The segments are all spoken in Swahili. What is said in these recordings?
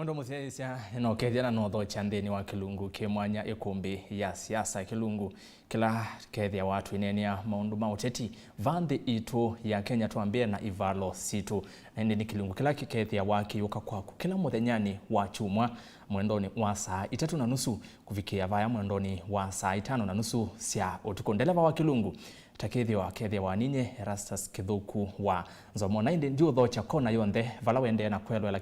Mwendo musiaisia no kethia no tho chandeni wa kilungu kimwanya Ikumbi ya siasa kilungu kila kethia watu inenia maundu mauteti vande itu ya Kenya tuambie na ivalo situ na ni kilungu kila kethia waki yuka kwaku kila muthenyani wa chumwa mwendoni wa saa 3:30 kufikia vaya mwendoni wa saa 5:30 cia utuko ndeleva wa kilungu takethia wa ninye Erastus Kithuku wa Nzomo na indi ndio tho cha kona yonthe vala wende na kwelwa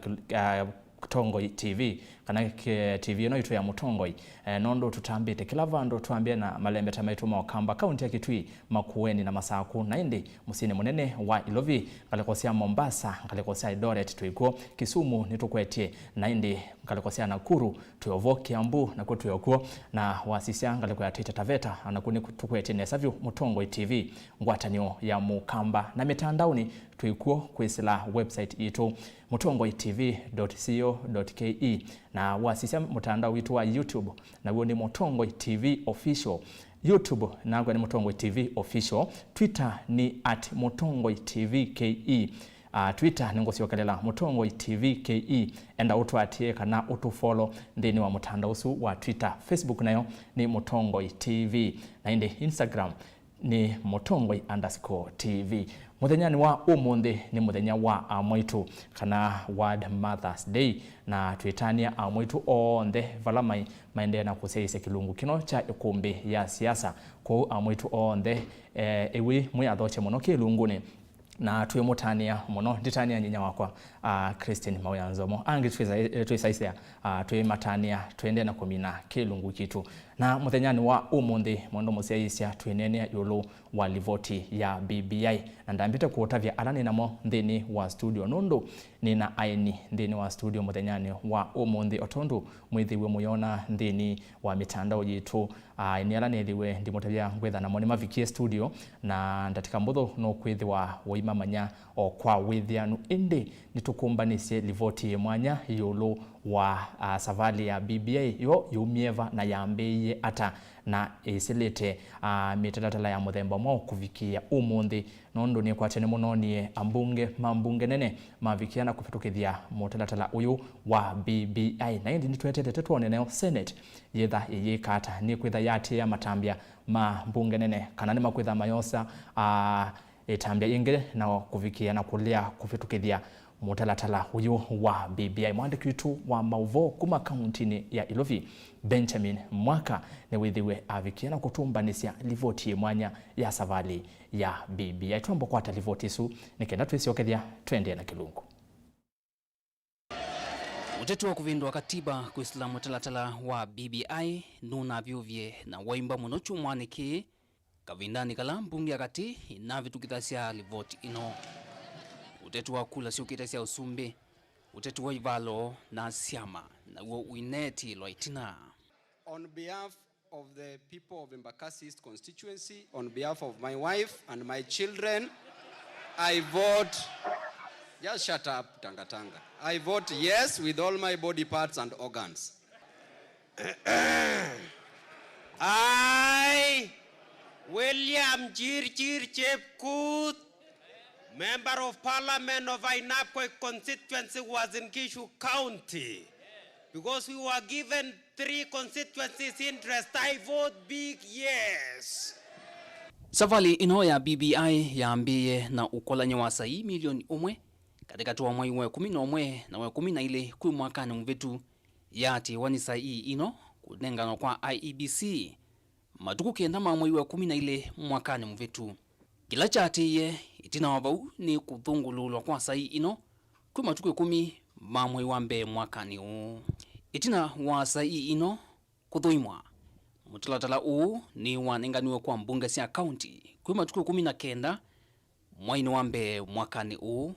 Mutongoi TV kana TV no itu ya Mutongoi nondo tutambite kila vando tuambie na malembe tamaitu maokamba kaunti ya Kitui Makueni na Masaku na indi musini munene wa Ilovi kalikosia Mombasa kalikosia Eldoret tuiko Kisumu nitukwetie na indi kalikosia Nakuru tuyovo Kiambu na kutuyoko na wasisia kalikoya Taita Taveta anakuni tukwetie nesavyo Mutongoi TV ngwatanio ya mukamba na mitandaoni tuikuo kwisila website itu mutongoitv.co.ke na wasisia mutandao witu wa YouTube na huo ni Mutongoi TV Official. YouTube na ni Mutongoi TV Official. Twitter ni @MutongOiTVKE. Twitter ningosio kalela Mutongoi TV KE enda utwatie kana utufollow ndeni wa mutandao usu wa Twitter. Facebook nayo ni Mutongoi TV na inde Instagram ni Mutongoi_TV. Muthenyani wa umundi ni muthenya wa amwitu kana World Mother's Day na twitania amwitu onthe vala maende na kuseise kilungu kino cha Ikumbi ya siasa kwa amwitu onthe ewi mwe athoche muno kilunguni na tuwe mutania muno nditania nyinya wakwa Christine Mauyanzomo angi twisaisia tuwe matania tuende na kumina kilungu kitu na muthenyani wa umundi mondo musiaisia tuenene yulu wa livoti ya BBI na ndambite kuotavya alani namo ndini wa studio nondo nina aini ndini wa studio muthenyani wa umundi otondu mwithiwe muyona ndini wa mitandao yitu ini alani ethiwe ndimutavya ngwetha namo ni mavikie studio na ndatika mbutho no kwithiwa woima manya o kwa withianu indi nitukumbanisye livoti mwanya yulu wa savali ya BBI yo yumieva na yambeye ata na isilete mitalatala ya muthemba mo kuvikia umundi nondo ni kwatene muno ni mambunge nene mavikiana kupitukithia mutalatala uyu wa BBI na indi nitwetete tuone nayo Senate yetha yikata ni kwitha yati ya matambia mambunge nene kana ni makwitha mayosa etambia inge na kuvikia na kulia kupitukithia mutalatala uyu wa BBI mwandiki witu wa mauvo kuma kauntini ya Ilovi Benjamin Mwaka ne withiwe avikiana kutumbanisia livoti mwanya ya savali ya BBI tuambo kwata livoti su nikenda twisiokethia twende na kilungu. Utetu wa kuvindwa katiba kuisila mutalatala wa BBI nuna vyuvye na waimba munochu mwaniki kavindani kala mbunge akati na vitukithasia livoti ino. Utetu wa kula sio kitasia usumbi, utetu wa ivalo na siama na uo uineti loitina. On behalf of the people of Embakasi East constituency, on behalf of my wife and my children, I vote, just shut up Tangatanga. I vote yes with all my body parts and organs. I, William Jirjir Chepkut, Member of Parliament of Ainapkoi constituency, was in Kishu County. Because we were given 3 constituencies interest, I vote big yes. Savali ino ya BBI ya ambiye na ukolanya wa sai milioni umwe katika tuwa mwai wa 11 na wa 12 kui mwakani mvetu yati wani sai ino kunengano kwa IEBC matuku kenda mwai wa 12 mwakani mvetu. Kila chatiye itina wabau ni kuthungululwa kwa sai ino kui matuku 10 mwai wa mbe mwakani huu. Itina wa sai ino kuthuimwa mutalatala huu ni wanenganiwe kwa mbunge sia county kui matuku 19 mwai wa mbe mwakani huu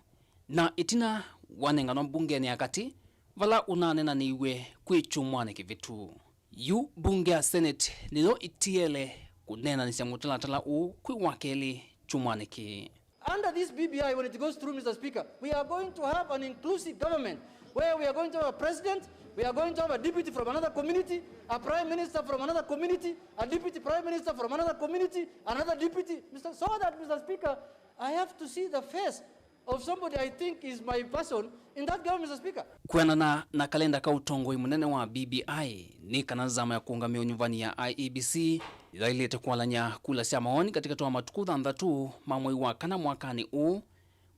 na itina wanenganwa mbunge ni akati vala unanena niwe kui chumwane kivitu. Yu bunge ya Senate nilo itiele kunena nisia mutalatala huu kui wakeli chumwaniki. Under this BBI, when it goes through, Mr. Speaker, we are going to have an inclusive government where we are going to have a president, we are going to have a deputy from another community, a prime minister from another community, a deputy prime minister from another community, another deputy. So that, Mr. Speaker, I have to see the face of somebody I think is my person in that government, Mr. Speaker. Kuenana na kalenda ka utongoi munene wa BBI ni kana zama ya kuungamia nyumbani ya IEBC ila ilete kualanya kula sia maoni katika toa matuku thandatu mamwe wa kana mwakani u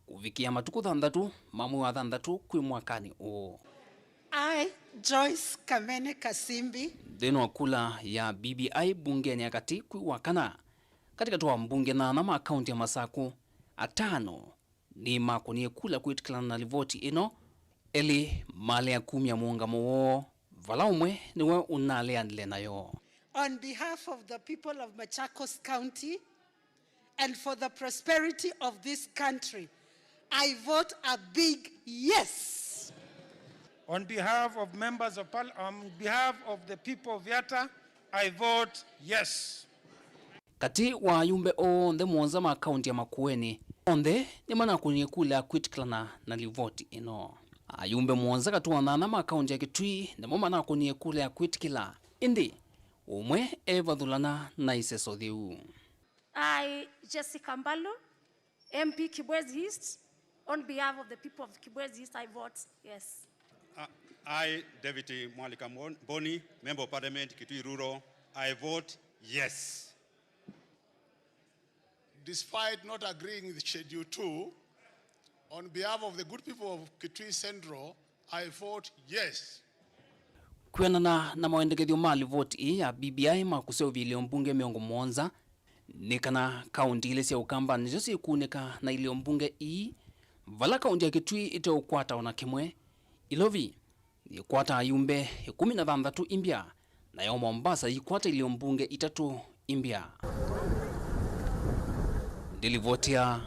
kuvikia matuku thandatu mamwe wa thandatu kwi mwakani u. I, Joyce Kamene Kasimbi, Deno wa kula ya BBI bungeni ya kati kwi wakana katika toa mbunge na nama akaunti ya Masaku atano ni makonie kula kuitikila na livoti ino eli male ya 10 ya muungamo wo vala umwe niwe unale andile nayo. on behalf of the people of Machakos County and for the prosperity of this country, I vote a big yes. On behalf of members of on behalf of the people of Yatta, I vote yes. Kati wa yumbe o nde mwonza ma akaunti ya Makueni onde ni mana kula kwitikilana na livoti ino. Ayumbe mwonza katuwa na ma akaunti ya Kitui ne mana kula ya kwitikila indi umwe evadhulana na iseso dhiu. I, Jessica Mbalo, MP Kibwezi East, on behalf of the people of Kibwezi East, I vote yes. I, Deputy Mwalika Boni, Member of Parliament, Kitui Rural, I vote yes. Despite not agreeing with Schedule 2, on behalf of the good people of Kitui Central, I vote yes. Kuenana na mawendekedhio mali vote ya BBI makuseo vilio mbunge miongo mwonza nikana kaunti ile siya ukamba nijosi ikuneka na ilio mbunge vala kaunti ya Kitui ite ukwata ona kimwe ilovi ikwata ayumbe 13 imbia na ya Mombasa ikwata ilio mbunge 3 imbia. Ndilivotia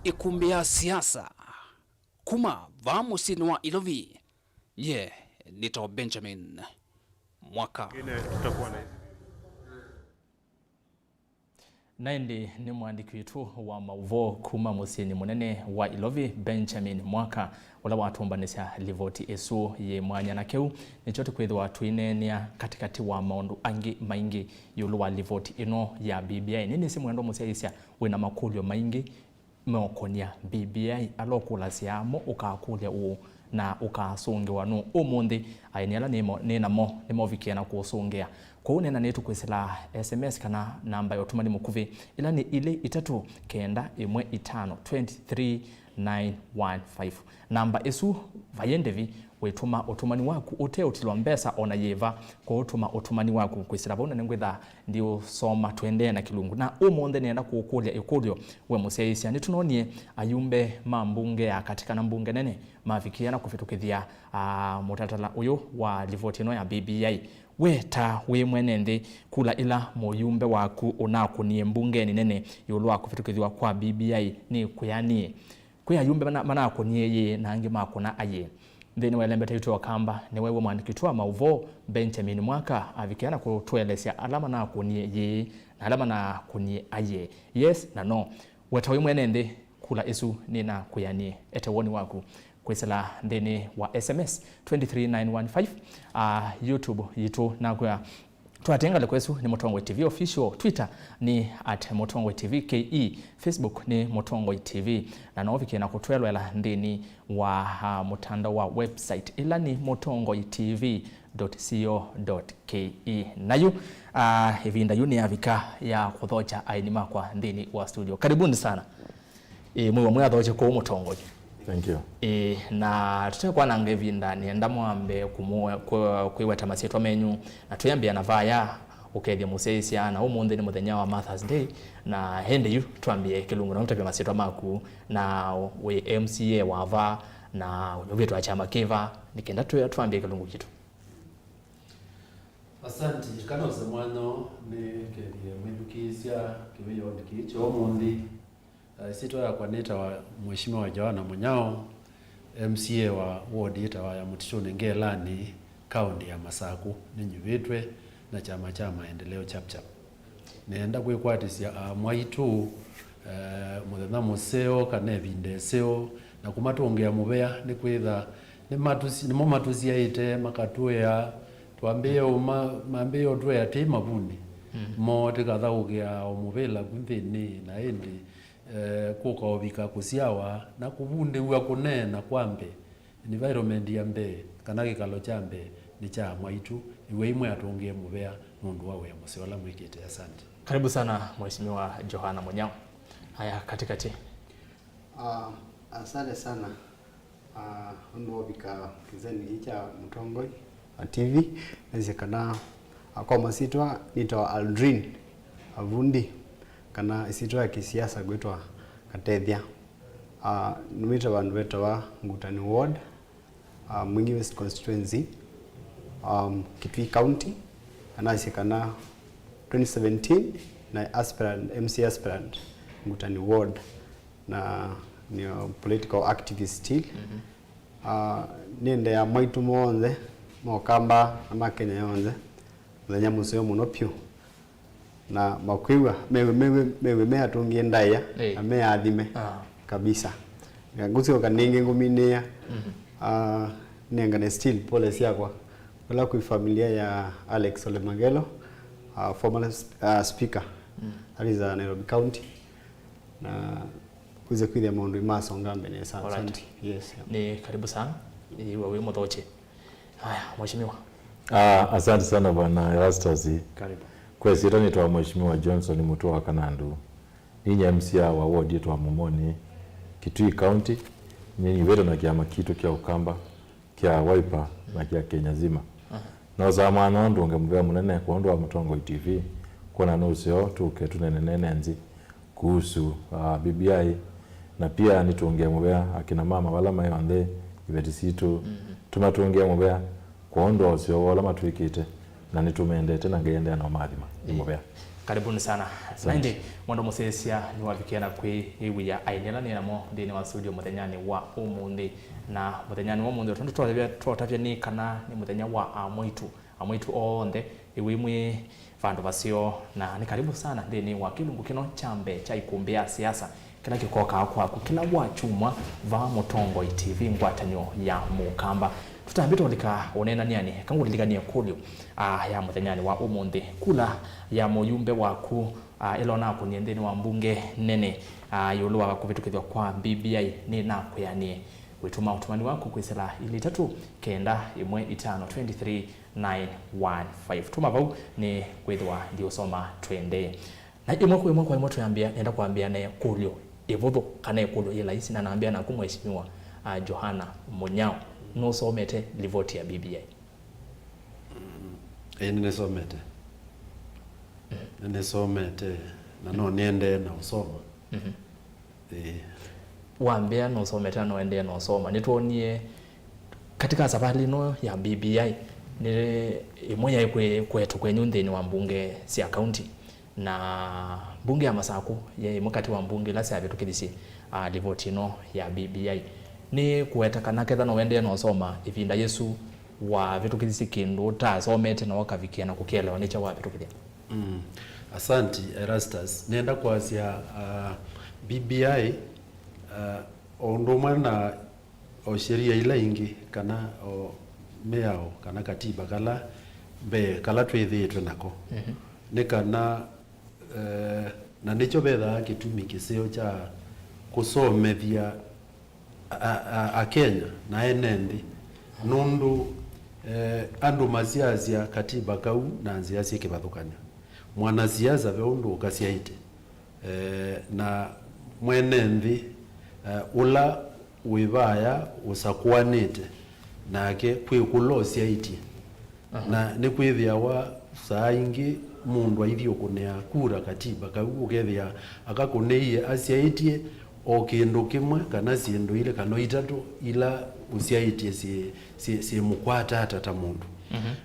Ikumbi ya Siasa kuma vamo sinwa ilovi nito Benjamin mwaka Naindi ni mwandiki wetu wa mauvo kuma musini munene wa Ilovi Benjamin mwaka wala watumbanisha livoti esu ye mwanya na keu ni chote kwethwa tuinenia katikati wa maundu angi maingi yulu wa livoti ino ya BBI nini si mwendo musiaisia wina makulio maingi meokonia BBI alokula siamo ukakulia uu na ukasungiwa nu umundi ainiala nimo vikiana kusungia kwa unena netu kwisila SMS kana namba yotumani mukuvi ila ni ile 395523915 namba esu vayendevi wetuma otumani waku ute utilwa mbesa ona yeva kwa utuma otumani waku kwisila bona nengwetha ndio soma twende na kilungu na umundi nenda kukulia ikulio we museisia nitunonie ayumbe mambunge ya katika na mbunge nene mavikiana kufitukithia mutatala uyu wa livoti no ya BBI weta we mwenende kula ila moyumbe waku unakunie mbungeni nene yulwa kufitukithwa kwa BBI ni kuyanie kwa yumbe mana akunie ye nangi makuna aye ndeni walembe taito kamba ni wewe mwandikitwa mauvo Benjamin mwaka avikiana kutuelezea alama na akunie ye na alama na kunie aye yes na no weta we mwenende kula isu nina kuyanie etewoni waku kwisela ndeni wa SMS 23915 YouTube yitu na kwa tuatengale kwesu ni Motongwe TV official, Twitter ni @Motongwe TV KE, Facebook ni Motongwe TV na noviki na kutwelwela ndeni wa mutandao wa website ila ni motongwetv.co.ke nayo hivi ndayuni avika ya kuthocha ainima kwa ndeni wa studio. Karibuni sana mwe mwadhoche kwa Motongwe. Thank you. Na tutekwa na ngevi ndani enda mwambe kuiweta masietu menyu na tuyambia na vaya ukethia museisia na umundi ni muthenya wa Mother's Day na hende yu tuambie kilungu na mtapia masietu maku na we MCA wava na unyovetu wa chama kiva nikenda tuambie kilungu kitu. Asante kana usemwano ni kethia mwindukisia kiweyo ndikicho umundi sito ya kwaneta wa mheshimiwa wa Joana Munyao MCA wa ward itawa ya Mutishoni Ngelani kaunti ya Masaku ninyuvetwe na chama cha maendeleo chapchap nenda kwekwatisia mwaitu muthenya museo kana bindeseo na kumatongea mubea ni kwitha ni matusi yaite makatwea twambeo mambeo twea te mabuni mo tikatha ugia omubela kunthini na indi kukaovika kusiawa na kubunde uwa kunena kwambe environment ya mbe kana gikalo cha mbe ni cha mwaitu iwe imwe atungie mubea nundu wa wemo wala mwikite. Asante. Karibu sana Mheshimiwa Johana Munyao. Haya katikati. Asante sana. Ndo bika kizeni hicha Mutongoi TV ezekana akoma sitwa nitwa Aldrin Avundi kana isitwa kisiasa gwetwa Katethia. Numita bandu betwa Ngutani Ward, Mwingi West Constituency, Kitui County, anasikana 2017 na aspirant MC aspirant Ngutani Ward na ni political activist still. Nende ya mwaitu monze mokamba ama Kenya yonze thenya museo muno pyo na makwiwa mewe atungie ndaya ame athime kabisa ngusio kaningi nguminia nengane still policy yakwa wala ku familia ya Alex Olemagelo, former speaker aliza Nairobi County na kuze kwithia maundu masonga mbele sana. Asante. Yes. Ni karibu sana. Wewe mthoche. Haya, Mheshimiwa. Asante sana bwana Erastus. Karibu. Kwa sira nitwa Mheshimiwa Johnson Mutua Kanandu. Ninyi MC wa ward yetu wa Momoni, Kitui County, nyinyi wetu na kiama kitu kia Ukamba, kia Wiper na kia Kenya zima. Na zamana ndunge mbea munene kwa ndo wa Mutongoi TV kuna nusio tuke tunenene nzi kuhusu BBI na pia nitunge mbea akina mama wala mayonde ibetisitu tunatunge mbea kwa ndo wasio wala matuikite na nitumende tena ngende na madhima mbea. Karibuni sana. Naindi mondo musesia ni wabikiana kwi iwi ya ainela ni namo ndini wa studio muthenyani wa umundi na muthenyani wa umundi twatavya ni kana ni muthenya wa amwitu onde iwi imwe vandu vasio na ni karibu sana ndini wa kilungu kino chambe cha Ikumbi ya siasa kila kikoka kwaku kila wa chuma va Mutongoi TV ngwatanyo ya Mukamba tutambito lika onena niani kangu lilikania kulio ya muthenyani wa umundi kula ya muyumbe waku elona ku niendeni wa mbunge nene yolwa kuvitukithwa kwa BBI ni nakuyanie wituma utumani wako kwisela ili 3-5-1-23915 tuma vau ni kwithwa ndio soma twende na imwe kwa imwe tuyambia nenda kuambia naye kulio evodho kana kulio ila isi na naambia na kumheshimiwa Johana Munyao no somete livoti ya BBI. Nisomete. Nisomete na no niende na usoma. Waambia no somete no ende no soma. Nituonie katika safari no ya BBI ni imoya kwetu kwenyu ndeni wa mbunge sia county na mbunge ya Masaku ye mukati wa mbunge la sia bitukilisi livoti no ya BBI ni kuweta kana ketha no wende no soma ivinda Yesu wa vitukilisi kindu ta somete na wakavikia na kukielewa nicha wa vitukilisi. Asante Erastus. Nenda kuasia BBI ondoma na o sheria ila ingi kana o meao kana katiba kala twithitwe nako. Ni kana na nicho betha kitumi kisio cha kusomethia a Kenya na enendi nundu andu maziazia katiba kau na nziazia kibathukanya mwana siasa ve undu ukasiaite na mwenendi ula wibaya usakwanite nake kwikulosia iti na ni kwithia wa saa ingi mundu aithio kunea kura katiba kau ukethia akakuneie asiaitie o kindu kimwe kana sindu ile kana itatu ila usiaitie si mukwata hata mundu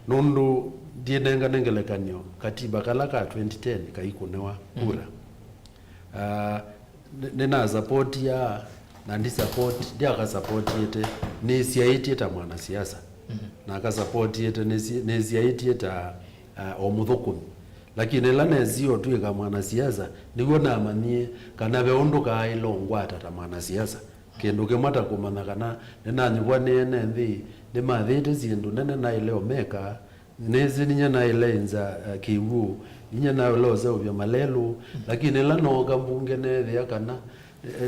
nundu dienenga nengelekanyo katiba kala ka 2010 kaikunewa kura nina support ya na ndi support dia ka support yete ni siaitie ta mwana siasa na ka support yete ni siaitie ta omuthukumi lakini la nezio tuika mwana siasa nigo na amanie kana be ondoka ilongwa tata mwana siasa kendo kemata kumana kana nena nyibwa nene ndi ni mathete zindu nene na ileo meka nezi ninya na ilenza kiwu ninya na loza ubya malelu lakini la no kambunge ne thia kana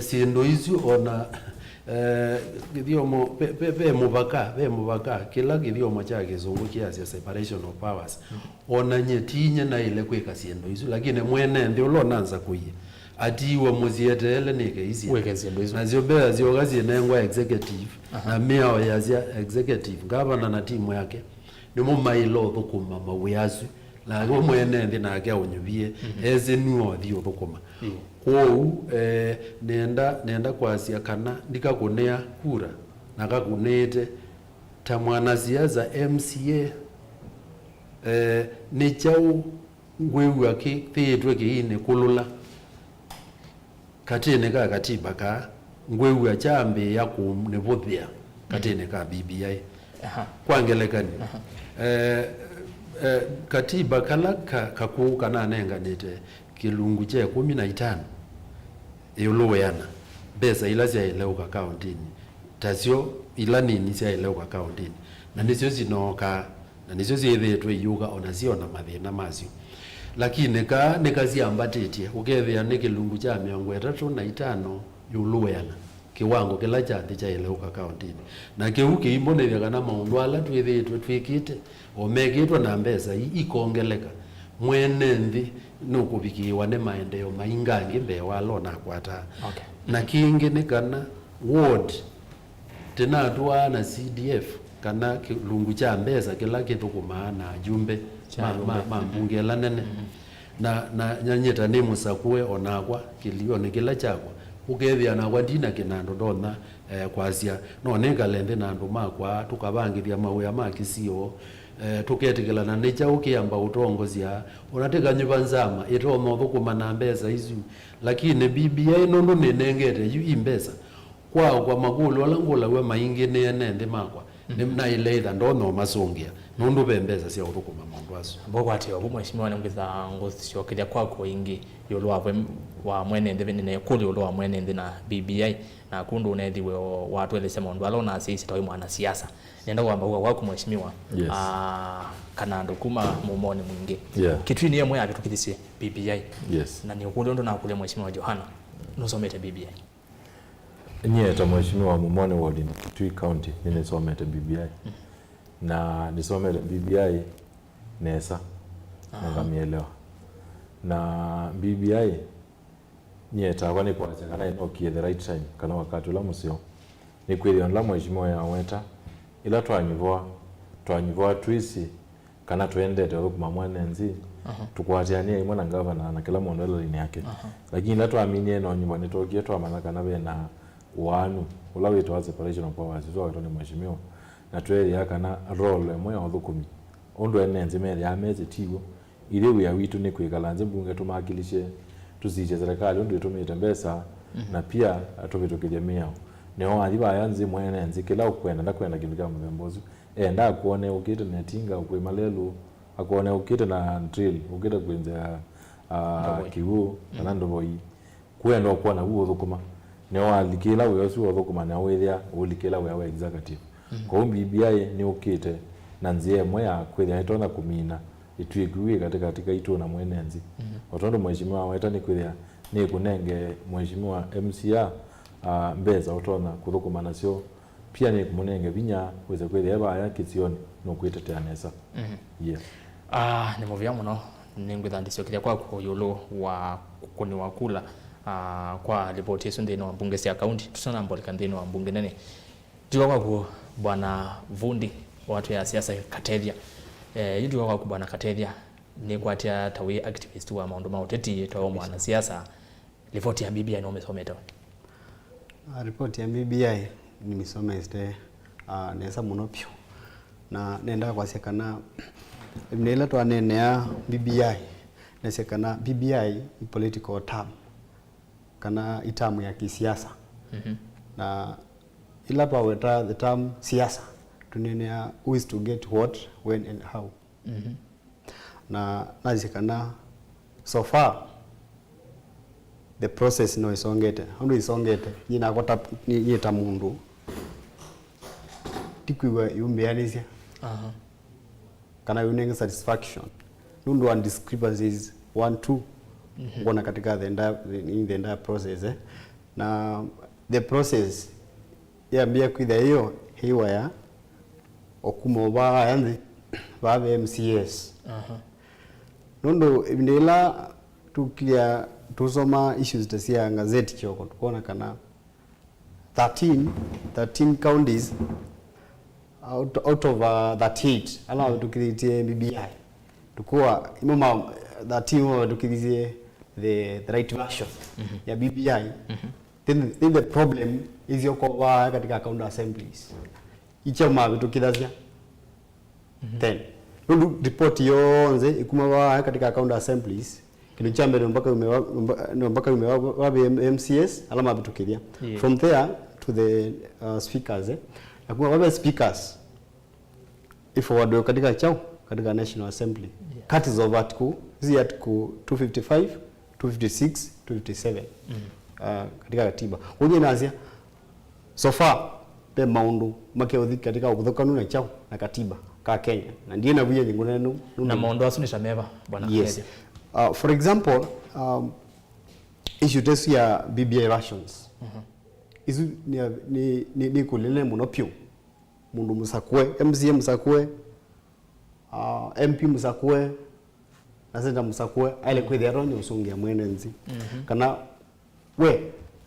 sindo icio ona githiomo pe mubaka kila githiomo cha kizungu kiasi separation of powers ona nyetinya na ile kweka sindo icio lakini mwene ndio lonanza kuye atiwa muzietele nike ici weke sindo icio na ziobe ziogazi nengwa executive na miao ya executive governor na timu yake ni mumailo thukuma mawiazu la go mwene ndi na ake unyubie eze nuo thio thukuma kou nenda kwasia kana ndikakunea kura nakakunete ta mwana siasa MCA ni chau ngwewa ki thitwe kiine kulula katene ka katiba ka ngwewa chambe ya kumnebuthia katene ka BBI kwangelekani katiba kala kaku kana nenganite kilungu che 15 yuluwana besa ila cia ileuka kauntini tasio ila nini cia ileuka kauntini na nicio zinoka na nicio ciithitwe yuga ona ciona mathina macio lakini ka nikaziambatĩtie ukethia ni kilungu cha 35 yuluwana kiwango kila cha thi cha ileuka kauntini na kiu kiimbonethia kana maundu ala twithitwe twikite omegitwa na mbesa ikongeleka mwene nthi nukubikiwa ne maendeleo maingangi mbe walona kwata na kingi ni kana ward tena tuwa na CDF kana kilungu cha mbesa kila kitu kumaana jumbe mambunge la nene na nyanyeta ni musakue onakwa kilio ni kila chakwa ukethia na kwa dina kinando dona kwasia no nengalende nandu makwa tukabangithia mawea makisio tuketikilana nicha ukiamba utongozia unateka nyumba nzama itomo thukuma na mbesa izu lakini BBI nondo nenengete yu imbesa kwa magulu ala ngula we maingi nende makwa nimna ile ndono masongia nondo bembesa sia uthukuma mundu aso bogo ati obu mheshimiwa ngitha ngusio kilia kwako ingi yolwa wa mwene ndeve ne kuli yolwa mwene ndina BBI na kundu unethiwe watu elese mundu alona sisi tawi mwana siasa nenda kwamba wako mheshimiwa kana ndukuma mumoni mwingi kitu ni yemwe abitukithisie BBI na ni ukuli ndo na kule mheshimiwa Johana nusomete BBI nyeta mheshimiwa mumoni ward Kitui County nisomete BBI na nisomete BBI nesa ngamielewa na BBI nyeta kwani kwa kana inokie the right time kana wakati ula musio ni kweli onla mheshimiwa ya weta ila twanyivwa twisi kana twendete kuma mwanenzi tukwatiania imwe na governor na kila mundu ela yake lakini ila twaminie no nyimbo nitokie twamana kana bena wanu ula witwa separation of powers so wakati ni mheshimiwa na tweli yakana role mwe ya thukumi ondo enenzi mere ya meze tigo ile we witu ni kwikalanze bunge tumakilishe tuzije serikali ondo itumite mbesa na pia atobitokeje miao neo adiba yanzi mwene nzi kila ukwenda ndakwenda kindu kama mbembozo enda kuone ukite netinga ukwe malelu akuone ukite na drill ukite kwenza kiwu na ndoboi kwenda kuona huo thukuma neo alikila we osu thukuma na wethia ulikila we executive kwa BBI ni ukite na nzie moya kwethia itona kumina itwiguwe katika itu na mwenenzi otondo mheshimiwa weta ni kwethia ni kunenge mheshimiwa MCA mbeza utona kuthukuma nacio pia ni kumunenge binya weze kwethia baya kitioni no kwitetea nesa ni movia muno ningwithandisio kilia kwa yulu wa kuni wakula kwa ripoti yesu ndino wa bunge cia kaunti tusana mbolika ndino wa bunge nene jiwa kwa bwana Vundi watu ya siasa Katethia yidiwa kwa bwana Katethia ni kwatia tawi activist wa maundu mauteti to mwana siasa ripoti ya BBI no mesometa ripoti ya BBI nimisomeste nesa muno pyo na nenda kwasekana nela twanene ya BBI nesekana BBI political term kana itamu ya kisiasa na ila paweta the term siasa tunenea who is to get what when and how na nazikana so far the process no isongete ando isongete yina kota yita mundu tikwiwa yumbeanisia kana yunenge satisfaction nundu one discrepancies 1-2 kuna katika the entire process na the process ya mbia kwitha hiyo ya okumo ba yanzi ba MCS nundu ibindila tukia tusoma issues tasia gazeti choko tukona kana 13 counties out of 38 ala tukiritie BBI tukua imama 13 tukiritie the right version ya BBI then the problem is yokowa katika county assemblies ichama tukidazia then nundu report yonze ikumawa katika county assemblies kile chambe mpaka umewa MCS alama bitukiria from there to the speakers na kwa wale speakers if wado katika chao katika National Assembly cuts of article hizi article 255 256 257 katika katiba hoje nazia so far pe maundu makeothi katika uthokanu na chao na katiba ka Kenya na ndiye na buye nyingune na maundu asu ni sameva bwana yes. For example issue test ya BBI rations isu ni kulele monopio mundu musakwe MCA musakwe MP musakwe na senda musakwe ale kwithero ni usungia mwenenzi kana we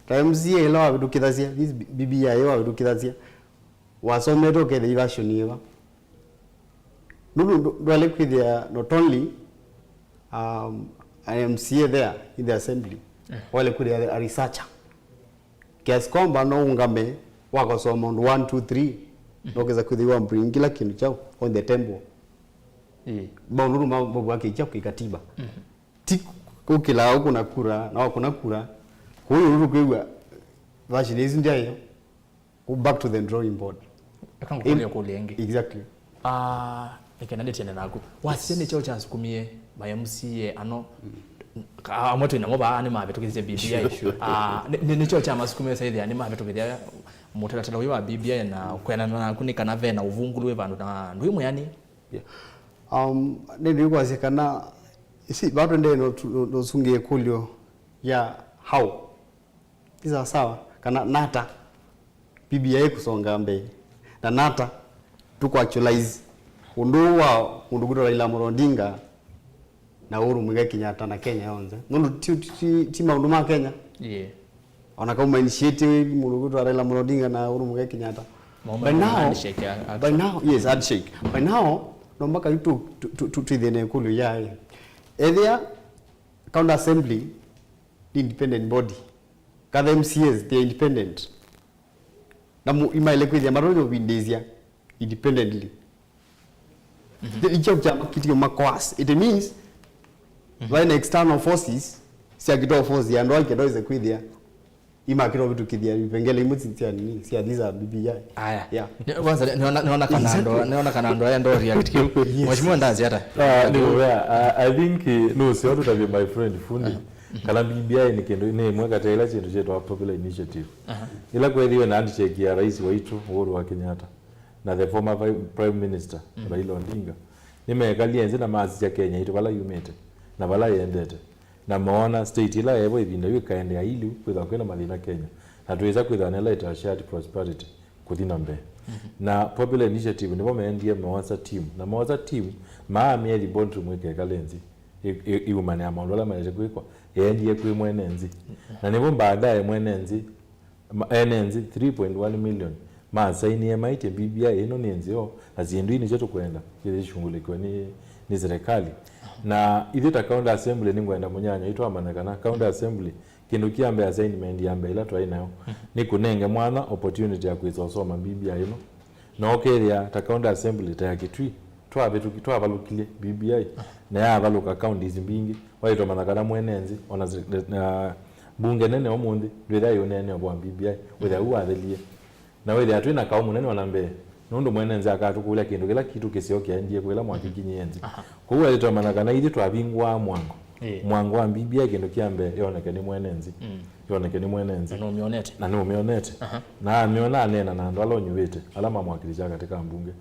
ta MCA lawa bidukithazia this BBI yawa bidukithazia wasometo ke the ration yiwa nundu dwale kwithia not only an MCA there in the assembly wale kule a researcher kiasi kwamba no ungame wako soma 1 2 3 nokeza kudhiwa bring kila kintu chao on the table baunuru mambo yake chao kikatiba kukila huko na kura na wako na kura huyo ruru kwa version hizi ndio go back to the drawing board akangulia kulengi exactly ikenande tena naku wasene chao cha sukumie ba MCA ano amoto ina moba ani mabe tukize BBI ni chao cha masukumie saithi ani mabe tukize mutalatala wa BBI na kwena na kunika na vena uvungulu we vandu na ndwi muyani ndio kwazikana isi bado ndio no sungie kulio ya how iza sawa kana nata BBI kusonga mbele na nata tuko actualize unduwa undugura Raila Odinga na Uhuru Muigai Kenyatta na Kenya yonze mundu ti maundu ma Kenya ona kama initiative mundu Raila Odinga na Uhuru Muigai Kenyatta by now yes handshake by now no mpaka tu thene kulu ya either county assembly independent body kada MCAs they independent na imaile kwithia marojo bindizia independently icho chama kitio makwas it means when external forces sia kito force ya ndo ikedo ize kwithia ima kiro vitu kithia vipengele imutsi nini sia these are BBI yeah kwanza naona kanando ya ndo react kiu mheshimiwa ndazi hata I think no sio to be my friend fundi kala BBI ni kendo ni mweka taila chindu chetu popular initiative ila kwa hiyo na handshake ya rais wetu Uhuru wa Kenyatta na the former prime minister Raila Odinga nimekalia nzi na maasi ya Kenya itu wala yumete na wala yendete na maona state ila yebo ibinde wikaende ya ili kwitha kwena malina Kenya na tuweza kwitha na later shared prosperity kuthina mbe na popular initiative ndipo meendie mawaza team na mawaza team mieri bontu mweke kalenzi iumane amondo la maje kwikwa endie kwi mwenenzi na nibo baadaye mwenenzi enenzi 3.1 million masaini ya maite BBI ino nenzio aziendu ini chetu kwenda ile shughuli kwa ni serikali na ile county assembly ningwenda munyanya itwa manakana county assembly kindu kiambe assignment yambe ila twa inayo ni kunenge mwana opportunity ya kuisosoma BBI ino na okeria county assembly ta kitwi twa betu kitwa balukile BBI na ya baluka county zimbingi waitwa manakana mwenenzi ona bunge nene omundi ndwira yonene obwa BBI wetha uwathelie na wewe atu ina kaumu nene wanambe nundu mwenenze akatukula kindu kila kitu kisio kiandie kwela mwakikinyenzi kwa hiyo alitoa manaka na ili twabingwa mwango wa BBI kindu kiambe yoneke ni mwenenzi yoneke ni mwenenzi na no mionete na ameona nena na ndo alonyuwete alama mwakilisha katika mbunge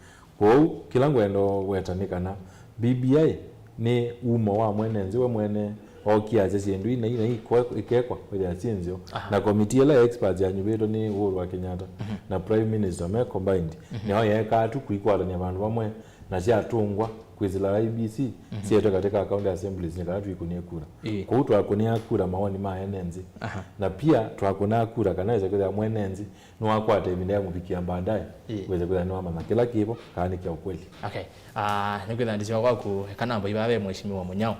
kwa kila ngwendo wetanikana BBI ni umo wa mwenenzi we mwene okiaje sindu ina ikekwa kwa sinzio na committee la experts ya nyubeto ni Uhuru wa Kenyatta na prime minister me combined ni hao yeka tu kuikwala ni abantu bamwe na cia tungwa kwizila IBC sieto katika account assemblies ni kana tuikunie kura kwa hiyo twakunia kura maoni ma enenzi na pia twakuna kura kana iza kwa mwenenzi no wakwata ibinde mubikia baadaye weze kwa no ama kila kipo kana kia ukweli. Okay, nikuitha ndisho kwaku kana mbo ibabe mheshimiwa Munyao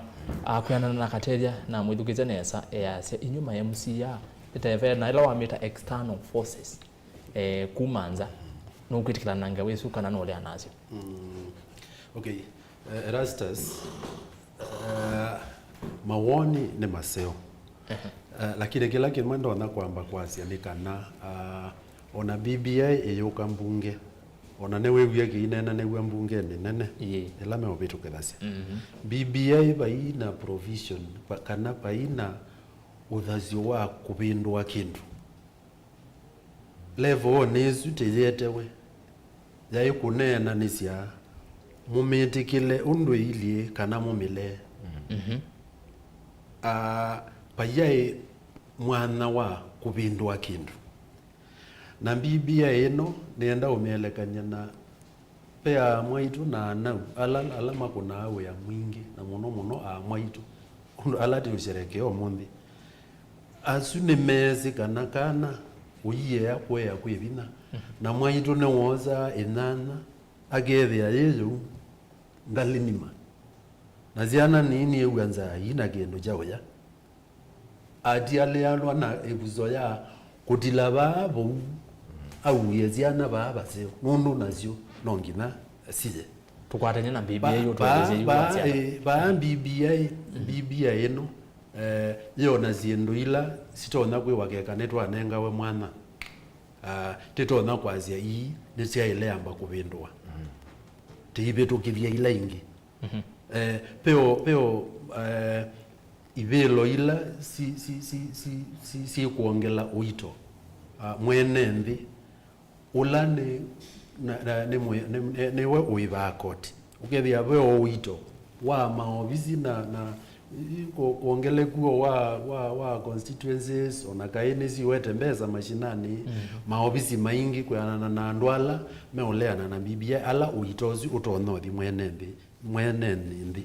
kuyana na kateria na mwithukize nesa cia inyuma ya MCA iteve na ila wamita external forces kumanza no kwitikila nanga wesu kana no le anazo. Okay, Erastus, mawoni ni maseo. Lakini kila kimwendo wana kwamba kwasia ni kana ona BBI eyoka mbunge. Ona newe wiyaki inena newe mbunge ni nene. Ela me obitu kedasi. BBI baina provision kana baina udhazi wa kubindwa kindu. Level nezu teyetewe. Yai kunena nisia mumetikile undu ilie kana mumile. Payai mwana wa kubindwa kindu. Na BBI eno nenda umelekanya na pea mwaitu na anau alama kuna awe ya mwingi na muno mwaitu alati usherekeo mundi asune mezi kana uyiye ya kwebina na mwaitu ne woza enana agethia yeyo ngalinima na ziana nini euganza ina gendo jaoya adiale alwa na ebuzoya kutila babo au yeziana baba seo nundu nazio nongina sije tukwatanya na BBI yo tweze yuwatia ba BBI eno yo naziendo ila sitona kwe wakeka netwa nenga we mwana tetona kwazia ii nesia ile amba kubindwa tibe tukivya ila ingi peo ibelo ila si kuongela uito mwenendi ulane ne we uibakoti ukethia we uito wa maofisi na kuongele kuo wa constituencies ona kaini si wetembeza mashinani maofisi maingi kwa na ndwala meoleana na BBI ala uitozi utonothi mwenendi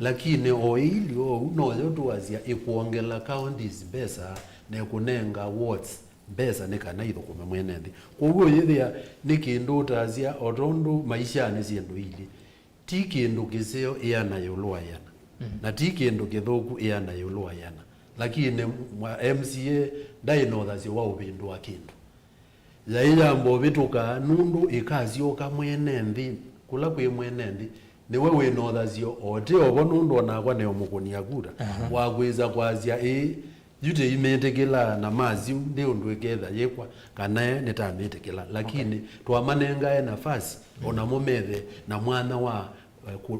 lakini oili unoyo tuwazia ikuongela counties besa ne kunenga wards besa nekana itho kume mwenendi kugo yithia nikindu utazia otondu maisha ni sindu ili ti kindu kiseo yana yulwa yana na ti kindu kithuku yana yulwa yana lakini MCA ndainothazi wa ubindu wa kindu yaila mbo bituka nundu ikazioka mwenendi kula kwi mwenendi niwe winothacio ote obo nundu onagwa ne omukunia kura wagwiza kwazia yute imetekela na mazi ndi undu iketha yekwa kana netametekela lakini twamanenga nafasi ona mumethe na mwana wa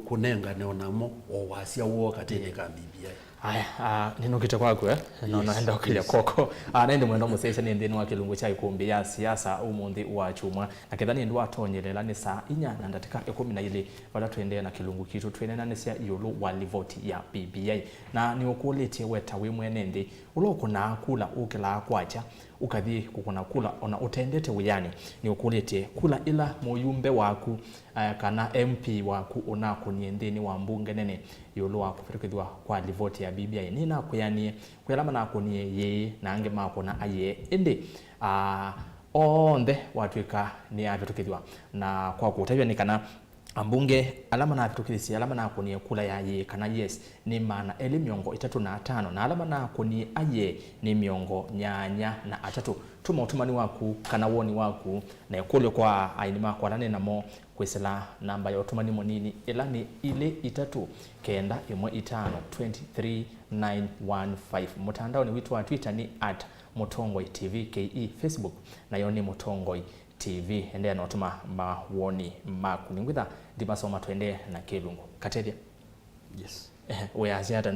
kunenga ne onamo owasia wo katene ka BBI. Haya, ninokite kwaku na naenda ukilya koko nende mwendo musesha ni ndini wa kilungu cha Ikumbi ya siasa umundi wa chuma na kethani ndu atonyelela ni saa 4 na ndatika 12 wala tuendea na kilungu kitu tuenena ni sia yulu wali vote ya BBI na ni ukulete weta we mwenende uloko na kula ukila kwacha ukathi kukuna kula ona utendete uyani ni ukulete kula ila muyumbe waku kana MP waku unako ni ndini wa mbunge nene yulu waku firikithwa kwa vote ya BBI ni na kuyanie kwelama na kunie ye na ange makona aye ende onde watwika ni avitukithwa na kwa kutavya ni kana ambunge alama na avitukithisi alama na kunie kula ya ye kana yes ni mana eli miongo 35 na alama na kunie aye ni miongo 83 tuma utumani waku kana woni waku na kule kwa ainima kwa nane namo kwesela namba ya utumani monini elani ile 3 kenda 23915 mutandao ni witu wa Twitter ni @mutongoi_tv_ke Facebook na yoni Mutongoi TV endea na utuma mawoni maku ningwitha ndimasoma tuende na kilungu kateria yes we asiata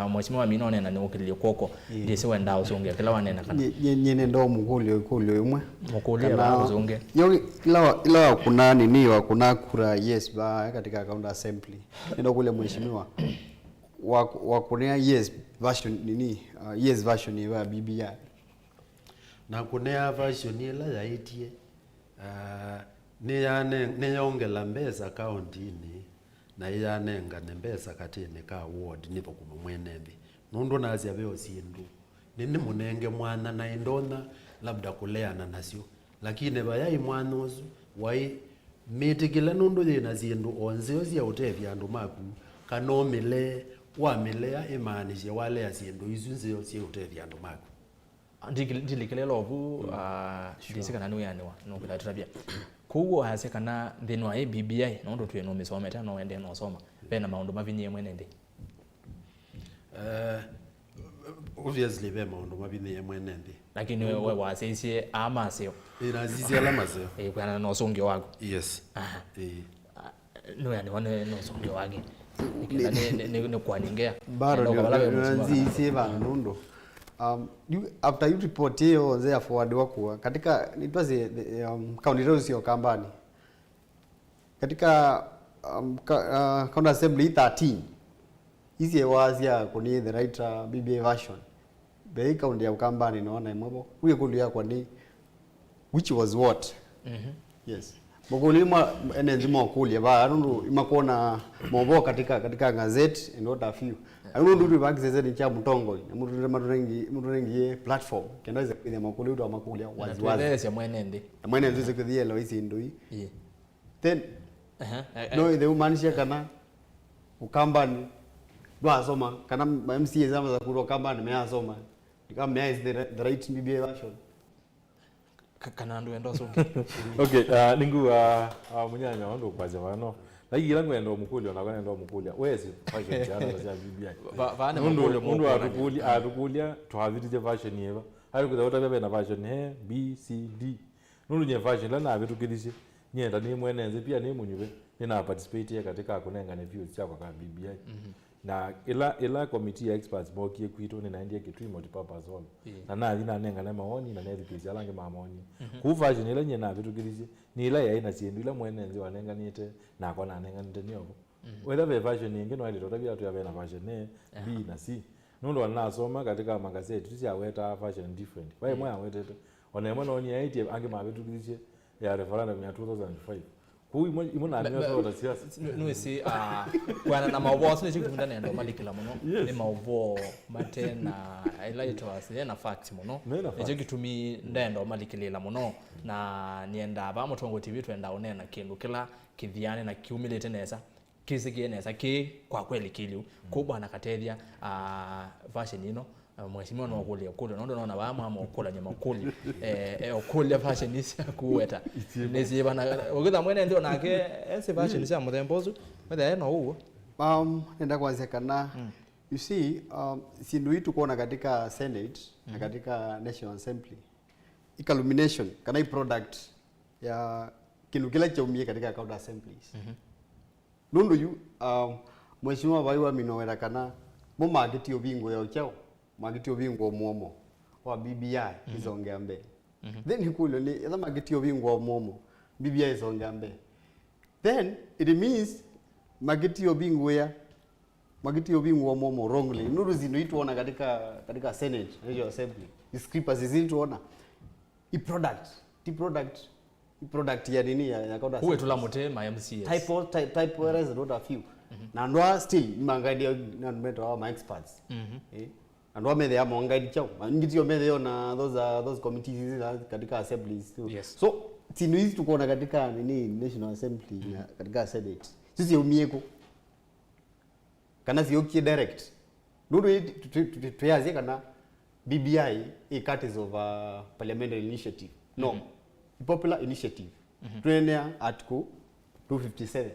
mheshimiwa minone na nukili koko ndisi wenda uzunge kila wanena kana nyene ndo mugulio imwe mukulia ba uzunge yo ila kuna nini wa kuna kura yes ba katika county assembly ndio kule mheshimiwa wa kunea yes version nini yes version ya BBI na kunea version ila yaitie ne yongela mbeza county ni na yanenga nembeza katini ka ward nipo kumwenembi nundu nazi abeo sindu nini munenge mwana na indona labda kuleana nasyo lakini bayai mwana ozu wai mitikile nundu yina zindu onze ozi utevya ndu maku kanomile wamilea imanishe wale ya zindu izunze ozi utevya ndu maku ndilikile lovu ndisika nanu yanwa nokula tutabia kuwo hase kana ndino ai BBI nondo tuye no misoma ta no ende no soma bena maundu mavinye mwene ndi obviously be maundu mavinye mwene ndi lakini wewe wasisi amaseo inazizi alamaseo kwa no songe wako yes no yani wane no songe wake ni kwa ningea baro nzi bana nundo after you report hiyo zea forward wako katika nitwaze county roads yo kambani katika county assembly 13 hizi wazia kuni the right BBI version bei county ya kambani naona imabo huyo kulia kwa ni which was what yes Mugulima enenzima okulia ba arundu imakona mobo katika gazette and what a few arundu ndu bagizeze ni cha mutongo mundu rengi platform kenaweza kuthia makuli uto amakulia wazi wazi ya mwenende nzize kuthia lo isi ndui then no the humanisha kana ukambani ndo soma kana MCA zama za kuro kambani measoma kama mea is the right BBI version kanandu endo so okay ningu munyanya wando kwaje vano like ilangu endo mukuli ona kana endo mukuli wezi fashion yana za BBI vana mundu atukulia to have the version yeva ari kuda bebe na version he B C D nulu nye version la na abetu kidishe nyenda ni mwenenze pia ni munyube nina participate katika kunenga ne views chako kwa BBI na ila committee ya experts bokie kwito ni naendie kitu multipurpose hall na ina nenga na maoni na nevi kisi alange maoni ku version ile nyena vitu kidije ni ila ya ina sindu ila mwenenzi wanenga nite na kwa na nenga nite nioko whether the version nyingi no ile totabia tu ya na version ne B na C nundo wanasoma katika magazeti tusi aweta version different why mwa aweta ona mwana oni ya ite ange ma vitu kidije ya referendum ya 2005 kui imuna amyo so siasa no si kwana na maobo so chiku ndane ndo malikila muno ni maobo matena ilaito asile na fact muno eje gitumi ndendo malikilila muno na nienda ba mutongo TV twenda onena kindu kila kithiane na kiumilete nesa kisikie nesa ki kwa kweli kiliu kubwa na katethia version ino mheshimiwa no kulia kule nondo naona bamu ama okula nyama kuli okulia fashion isi kuweta nezi bana ogitha mwene ndio nake ese fashion isi amudembozu whether no huo nenda kuanzia kana you see sindu hii tuko na katika Senate na katika National Assembly illumination kana product ya kindu kila cha umie katika county assemblies nundu yu mheshimiwa baiwa minowera kana mumagiti obingo ya chao magiti obingo muomo wa BBI izongea mbele then hikulo ni eza magiti obingo muomo BBI izongea mbele then it means magiti obingo ya magiti obingo muomo wrongly nuru zinu ituona katika Senate National Assembly scripts zilituona i product ya nini ya kaunda huwe tulamote ma MCS type errors not a few na ndo still mangaidi na meto ma experts and me they are mangaidi chao ngitio me they na those committees katika assemblies too so tinu hizi tuko na katika nini National Assembly na katika Senate sisi umieko kana sio ki direct ndio tuyazie kana BBI a cut of parliamentary initiative no popular initiative tuenea article 257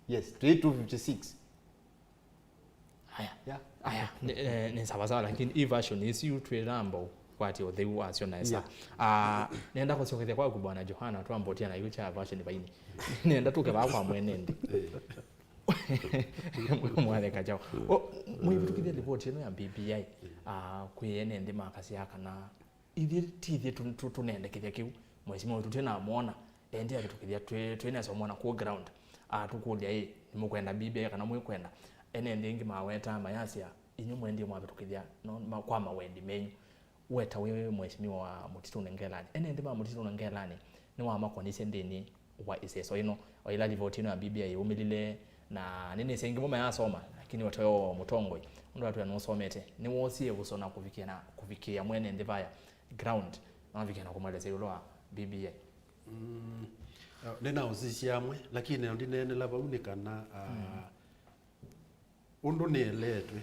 yes 256 haya ni sawa lakini hii version is you tuerambo kwati they was your nice nenda kusokezea kwa bwana Johana tu ambotia na yucha version baini nenda tuke ba kwa mwenende mwale kajao mwibitukithia ripoti ino ya BBI kwiyene ndi makasi yakana ithi tithie tunendekithia kiu mheshimiwa wetu tena muona endi abitukithia twene so muona ku ground tukulia ni mukwenda BBI kana mwikwenda ene ndingi maweta mayasia inyu mwendi mwabitukithia no kwa mawendi menyu weta wewe mheshimiwa wa Mutitu Nengelani ene ndi ma Mutitu Nengelani ni wa makonise ndini wa iseso ino oila ripoti ino ya BBI umilile na nini sengi mama yasoma lakini watoyo mutongoi ndo watu yanosomete ni wosie busona kufikia mwene ndivaya ground na vikena kumaleza yulo BBI nena uzishiamwe lakini ndinene laba unikana undu nieletwe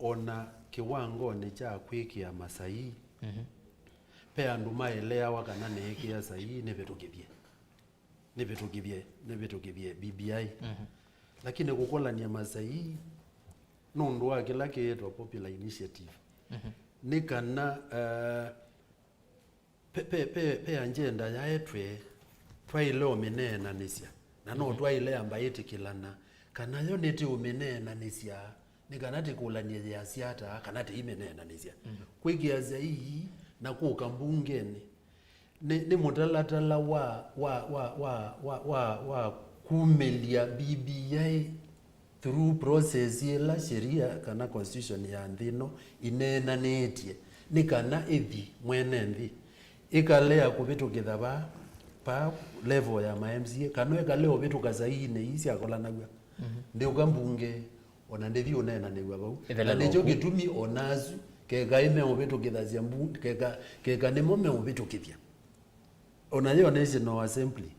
ona kiwango ni cha kwikia masai pe andu maelea wakana nekia sai nebetukibye BBI lakini kukola ni masai nundu wa kila kitu popular initiative nikana pe agenda ya etwe twaile omenena nisya na no twaile ambaiti kilana kana yo neti omenena nisya nikanati kulanye ya siata kanati imenena nisya kwigia zai na kuka mbungeni ni mutalatala wa kumelia BBI through process la sheria kana constitution ya ndino inena netie nikana ethi mwene nthi ikalea kubitukitha pa level ya MCA kana ikalea bitu zaine isi akola nagwa ndi ukambunge ona ndethi onena negwa bau na nicho gitumi onazu kega ime obitukitha cia mbunge kega nimo me obitukithia ona yo national assembly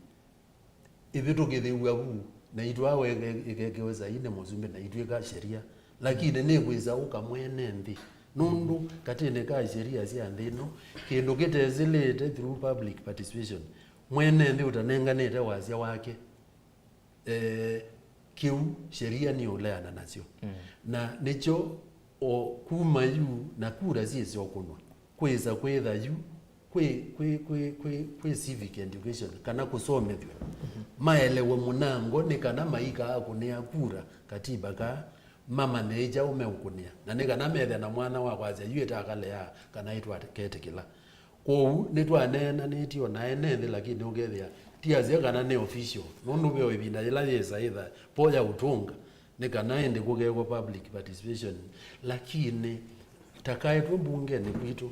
ibitukithiwa bu na itwa wege zaine mozumbe na itweka sheria lakini ne kwiza ukamwene nthi nundu katene ka sheria cia ndino kindu kitezilite through public participation mwene nthi utanenganite wasia wake kiu sheria ni uleana nacio na nicho o kuma yu na kura zizo kunwa kweza kwetha yu kwe civic education kana kusomethwe maelewe munango ni kana maika akunia kura katiba ka mama neja umeukunia na nika na methe na mwana wa kwaza yueta akalea kana itwa kete kila kou nitwa nena nitio na enethe lakini ungethia tiaze kana ne official nundu byo ibinda ila yesa either poja utunga nika naende kugeko public participation lakini takaitwe bungeni kwitu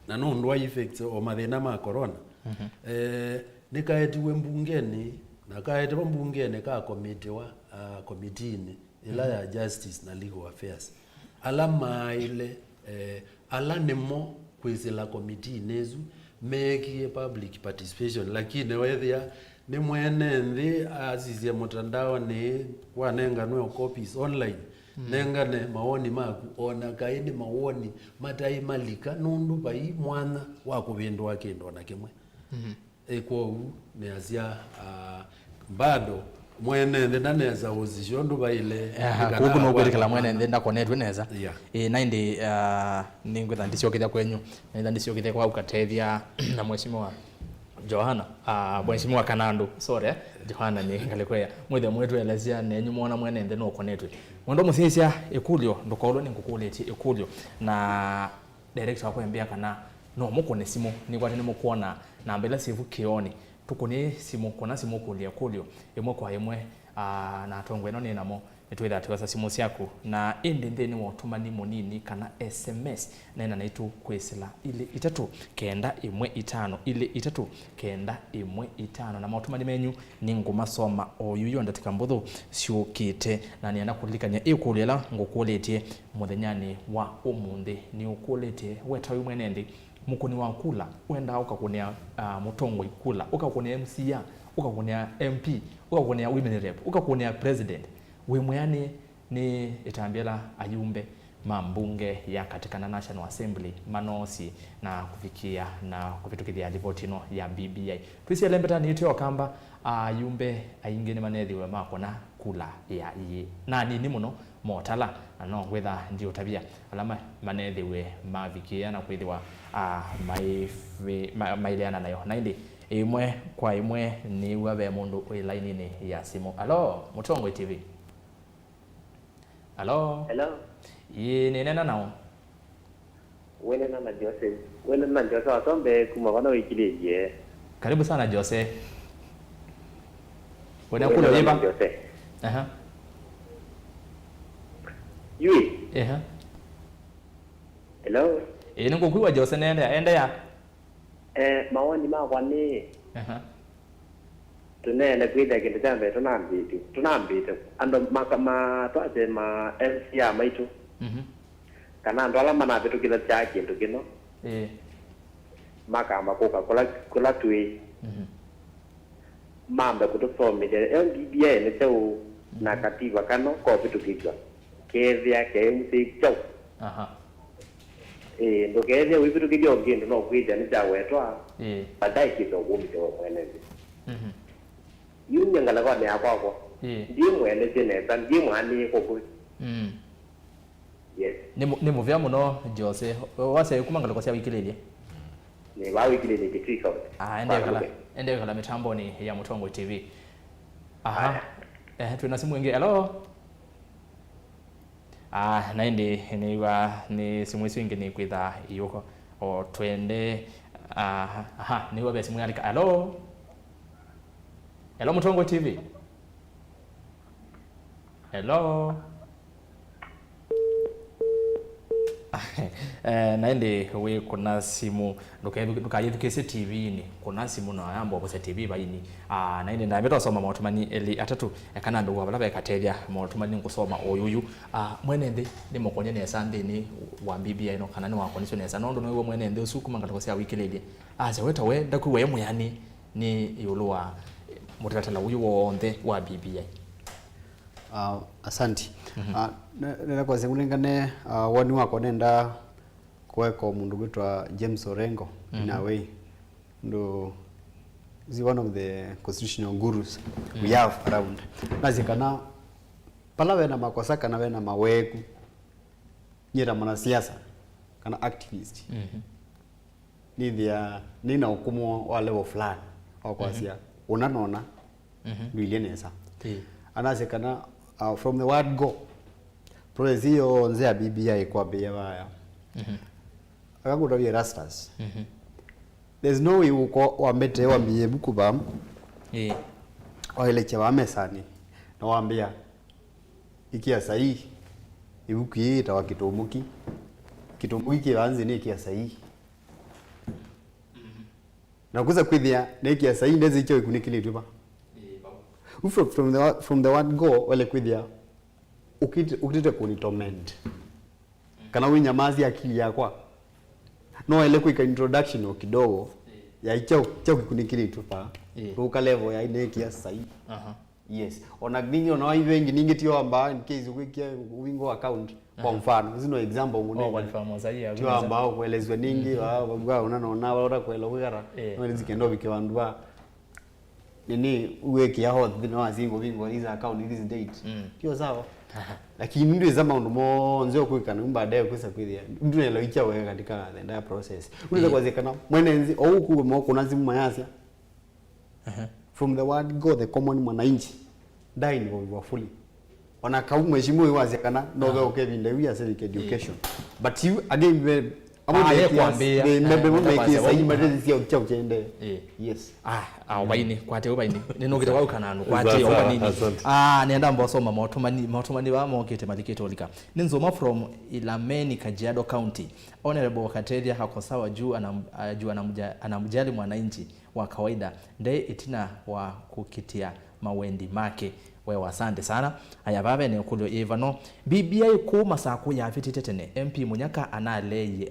na nundu wa effects o mathina ma corona nikaetiwe mbungeni na kaetiwe mbungeni ka committee wa committee ila ya justice na legal affairs alama ile ala nemo kwizila committee nezu make public participation lakini wethia ni mwene nthi asizie mutandao ni wanenga no copies online nengane maoni maku ona kaini maoni matai malika nundu bai mwana wa kubindwa kindo na kimwe kwa ni azia bado mwene nthi naneza uzishondu baile kuku no kwirikala mwene nthi ndakonetwe neza na ndi ningwitha ndiciokithia kwenyu na ndiciokithia kwa ukatethia na mheshimiwa Johana mheshimiwa Kanandu Johana ni ngalekwea mwithe mwetu elezia nenyu muona mwene nthi no konetwe mwendo musisia ikulio ndokolo ni ngukuleti ikulio na director wako mbia kana no mukone simu ni kwati ni mukuona na mbele sivu kioni tukuni simu kona simu kulia kulio imwe kwa imwe na tongwe no ni namo nitwitha tuwasa simu ciaku na indi nthini wotumani munini kana SMS nena naitu kwisila ile 3-9-1-5 ile 3-9-1-5 na mautumani menyu ni nguma soma oyuyo ndatika mbuthu ciukite na ni anakulikanya ikulela ngukuletie muthenyani wa umundi ni ukuletie wetawi mwenendi mukuni wa kula wenda ukakunia mutongo ikula ukakunia MCA ukakunia MP ukakunia women rep ukakunia president wimweani ni itambela ayumbe mambunge ya katika na National Assembly manosi na kufikia na kuvitukithia ripoti ya BBI twisi elembeta ni itio kamba ayumbe ayingene manethiwe mako na kula ya iye na nini muno motala no whether ndio tabia alama manethiwe mavikia na kwithiwa maileana nayo na indi imwe kwa imwe ni wabe mundu wi line ni ya simu. Alo Mutongo TV. Alo. Hello. Ni nena nao. Wene na Jose. Wene na Jose wasombe kumabana wikilije. Karibu sana Jose. Wene kulo yeba. Jose. Aha. Yui. Aha. Hello. Niko kuwa Jose ende ya. Maoni makwa ni. Aha. Tunene kwida kintu chambe tunambite ando makama twaje ma MCA maitu kana ndo ala mana bitu kila cha kintu kino makama koka kula tui mambe kutusomile NDBA ne chau na katiba kano ko bitu kigwa kethia KMC chau ndo kethia wibitu kigwa kintu no kwija ni cha wetwa badai kizo gumite wa mwenezi yun yang kalau ni apa apa, dia mungkin jenis dan dia mungkin kopi. Yes. Ni muvya muno Jose. Wase kumangala kwa sababu ikilele. Ni wao ikilele kitrika. Ende kala mitambo ni ya Mutongo TV. Aha. Tuna simu ingi. Hello. Naindi ni simu swingi ni kwitha yuko o twende ni wabe simu yalika. Hello. Hello Mutongo TV. Hello. Naende we kuna simu ndukaithukise TV ni kuna simu na yambo kwa TV baini naende ndameta soma mautumani eli atatu kana ndo wabala bekateria mautumani ngusoma oyuyu mwenende ni mokonye ne sande ni wa BBI ino kana ni wa condition ne sanondo no mwenende usukuma ngata kwa wikilele weta we ndakuwe muyani ni yulwa mutatala uyu wonde wa BBI. Asanti. Nenda kwa kulingane wani wako nenda kuweko mundu gwitwa James Orengo in a way. Ndo is one of the constitutional gurus we have around. Nazikana pala wena makosa kana wena maweku nyira mwana siasa kana activist. Nina hukumu wa level fulani kwa siasa. Unanona nduilieneza anazekana from the word go prozio nzea BBI kwa beya akakuta vya rastas there's no way uko wambete wambie bukuba waeleche wamesani na wambia ikia sahihi ibuki ita wakitomuki kianze ni ikia sahihi na kuza kwithia nekia sahihi ndeze icho ikunikili tuba from the word go wale kwithia ukitete kunitorment kana winyamazi akili yakwa no ile kuika introduction kidogo ya icho ikunikili tuba ruka level ya nekia sahihi yes ona ninyo na wengi ningetio amba in case ukikia wingo account kwa mfano zino example munene walifahamu sahihi tu ambao kuelezwa ningi wabwa unaona wala kuelewa wigara no zikendo bikewandwa nini uweki ya hot bino azingo bingo hizo account this date kio sawa lakini ndio zama ndo nzio kuikana baadaye kwesa kwithia ndio nelo icha wewe katika the entire process unaweza kuwezekana mwenenzi au kuwe kuna zimu mayasa from the word go the common mwananchi dai ni wa fully ona kaumu mheshimiwa iwazekana no go Kevin we are civic education but you again yes baini kwate ubaini ninogita wa kananu kwate ubanini nenda mbosoma motomani ba mokete malikete olika ninzoma from Ilameni Kajiado County honorable Kateria hakosawa juu anamjali mwananchi wa kawaida ndiye itina wa kukitia mawendi make wewe asante sana aya babe ne kulyo ivano BBI ku masako ya fititetene MP munyaka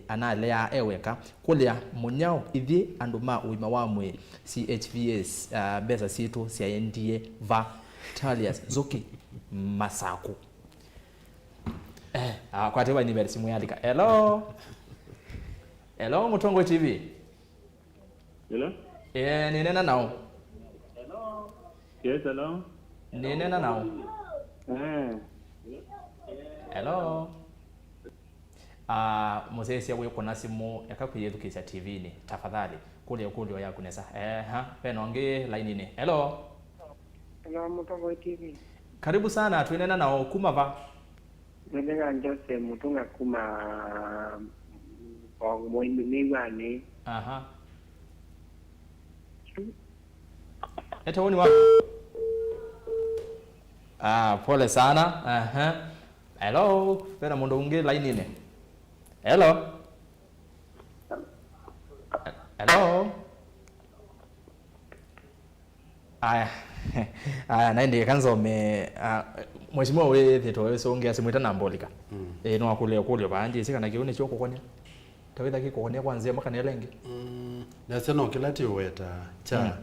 analeya eweka kulya munyao ithi anduma uima wamwe CHVS besa situ CNDA va talias zoki masako kwa tewa ni simu yalika hello Mutongo TV hello ni nena nao yes hello Nena nao. Hello. Mozesi yawe kuna simu yakakuyedukisha TV ni tafadhali kulio ya kunesa penonge line ni. Hello. Hello, Mutongo TV. Karibu sana, tuenena na kumava. Mwenega Jose Mutunga kuma Moimini. Eta woni wako. Pole sana. Hello, pena mundo unge line ni. Hello. Hello. Naende kanzo me mheshimiwa wewe to so ongea simu itanambolika. No akule kulio bandi sika na kione choko kone. Taweza kikone kwanza mpaka nelenge. Na seno kilati weta cha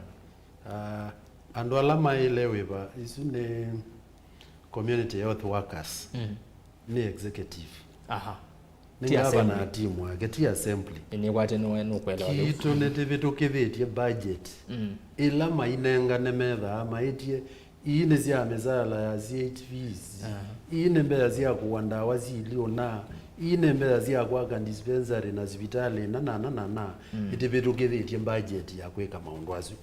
andu alama ile weba isune community health workers. Ni executive. Ni gavana timu ageti assembly. Ni kwate no kwela wale. Kitu nete vitu kivetie budget. Ila mainenga nemetha maitie ine cia mezala ya CHVs. Ine mbele cia kuanda wazilio na ine mbele cia kwa dispensary na hospitali na ite vitu kivetie budget ya kweka maundu azu.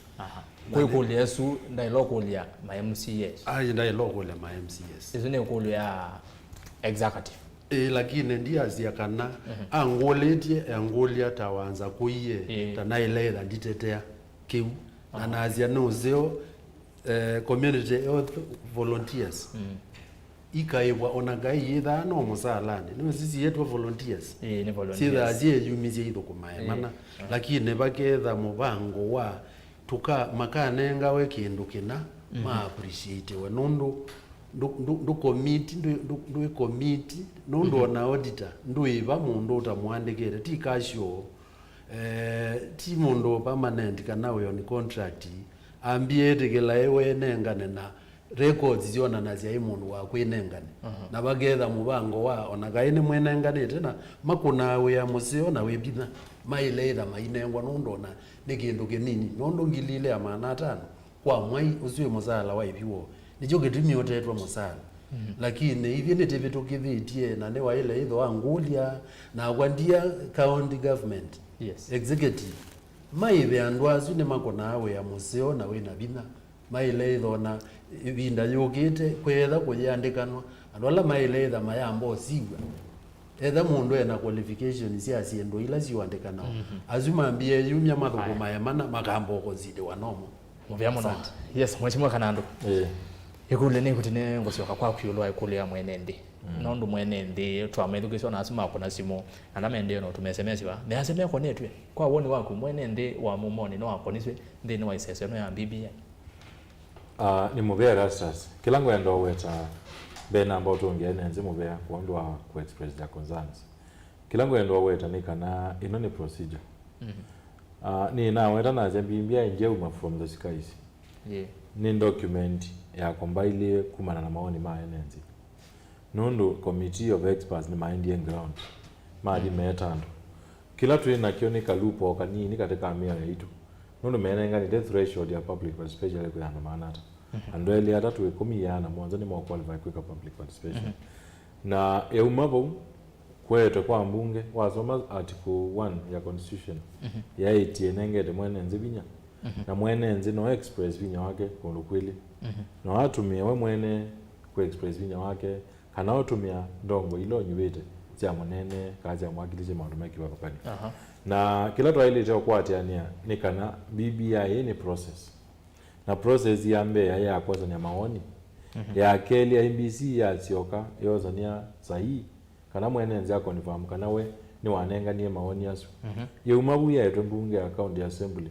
Kuikulia su ndai kulia ma MCS. Ndai kulia ma MCS. Izune kulia executive. Lakini ndia ziakana angolia tawanza kuiye tanaileza nditetea kiu anazia nozeo community health volunteers ikaiwa onagai yitha no musalani no sisi yetu volunteers ni volunteers sida azie yumizie itho kumae mana lakini baketha mubango wa tuka makanenga we kindu kina ma appreciate we nundu ndu committee nundu na auditor ndu iba mundu utamwandikire ti kasho ti mundu permanent kana we on contract ambie tegela ewe nengane na records ziona na cia imundu wa kwinengane na bagetha mubango wa ona gaine mwenengane tena makuna we ya musio na we bitha maileitha mainengwa nundu na ni kindu kinini nundu ngilile ya maana 5 kwa mwai usiwe musala wa ibiwo nijo gitumi otetwa musala lakini hivi ni vitu kivitie na ne waile idho angulia na wandia county government executive maive andwazu ne makona awe ya museo na we na bina maile idho na ibinda yogite kwetha kuyandikanwa andola maile idha mayambo siwa etha mundu ena qualification cia ciendo ila ciwandikana azuma mbie yumya mathuko mayamana makambo kozide wanomo muvyamo no. Yes, mheshimiwa Kanando. Ikule ni kutine ngosioka kwa kyulwa ikule ya mwenende. Nondu mwenende twamethugiswa na asima kuna simu anamende no tumesemesiwa. Ne aseme ko netwe. Kwa woni wako mwenende wa mumoni no akoniswe ndini wa isese no ya BBI. Ni mubera sasa. Kilango ya ndo weta bena ambao tuongea nze mubera kwa ndo wa ku express their concerns. Kilango ya ndo weta ni kana inoni procedure. Ni na weta na zambia injeuma from the skies. Ni document ya kombaile kumana na maoni ma NNC. Nundu committee of experts ni Indian ground. Maadi metando. Kila tuina kionika lupo kanini katika amia yetu. Nundu menenga ni death threshold ya public participation kwa ndo maanata. Ando ele hata tuwe 10 yana mwanzo ni mwa qualify kwa public participation. Na ya umabo kwetu kwa mbunge wasoma article 1 ya constitution. Ya itienenge de mwenenzi binya. Na mwenenzi no express binya wake kwa kweli. Na watumia we mwene ku express binya wake kana watumia ndongo ilo nyubete cia munene kaja mwagilije maundu meki wa kapani. Na kila twaile tyo kwatiania ni kana BBI ni process. Na process ya mbe ya kwanza ni maoni. Ya keli ya MBC ya sioka yozania sahi kana mwenenzi yako confirm kana we ni wanenga ni maoni yasu. Ye umabu ya mbunge account ya assembly.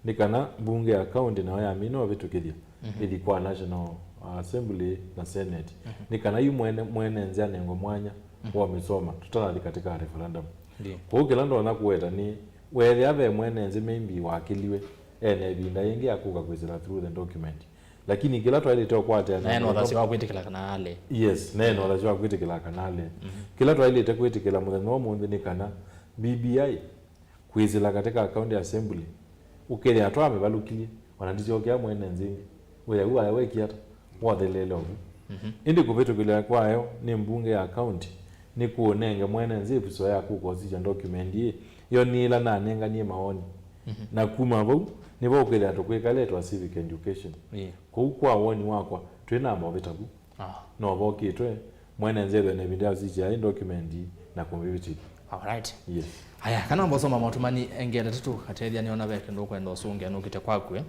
Ni kana bunge account na ya mino vitu kidhi. Ilikuwa national assembly na senate. Ni kana yu mwene nzia nengo mwanya wa misoma tutali katika referendum. Kwa hiyo ndo wanakuweta ni where ave mwene nzi maybe wakiliwe ene binda yengi akuka kwizira through the document. Lakini kila twali to kwata na neno thasiwa kwitikila kanale. Yes, neno thasiwa kwitikila kanale. Kila twali te kwitikila mutheno mundi ni kana BBI kwizira katika account ya assembly. Ukeli atwa mebalukilie wanandizokea mwene nzingi wewe huwa weki hata wathelelo indi kuvitu kile kwayo ni mbunge ya account ni kuonenge mwene nzipi so ya kukozija document hii yo nila na nenga ni maoni na kuma bau ni bo kwira to kwikale to civic education ko kwa woni wakwa twina mo bitabu no bo kitwe mwene nzebe ne video zija document na community. All right. Yes. Haya kana mbosoma matumani engele tutu katedia niona beke ndo kwenda usunge nukite kwakwe.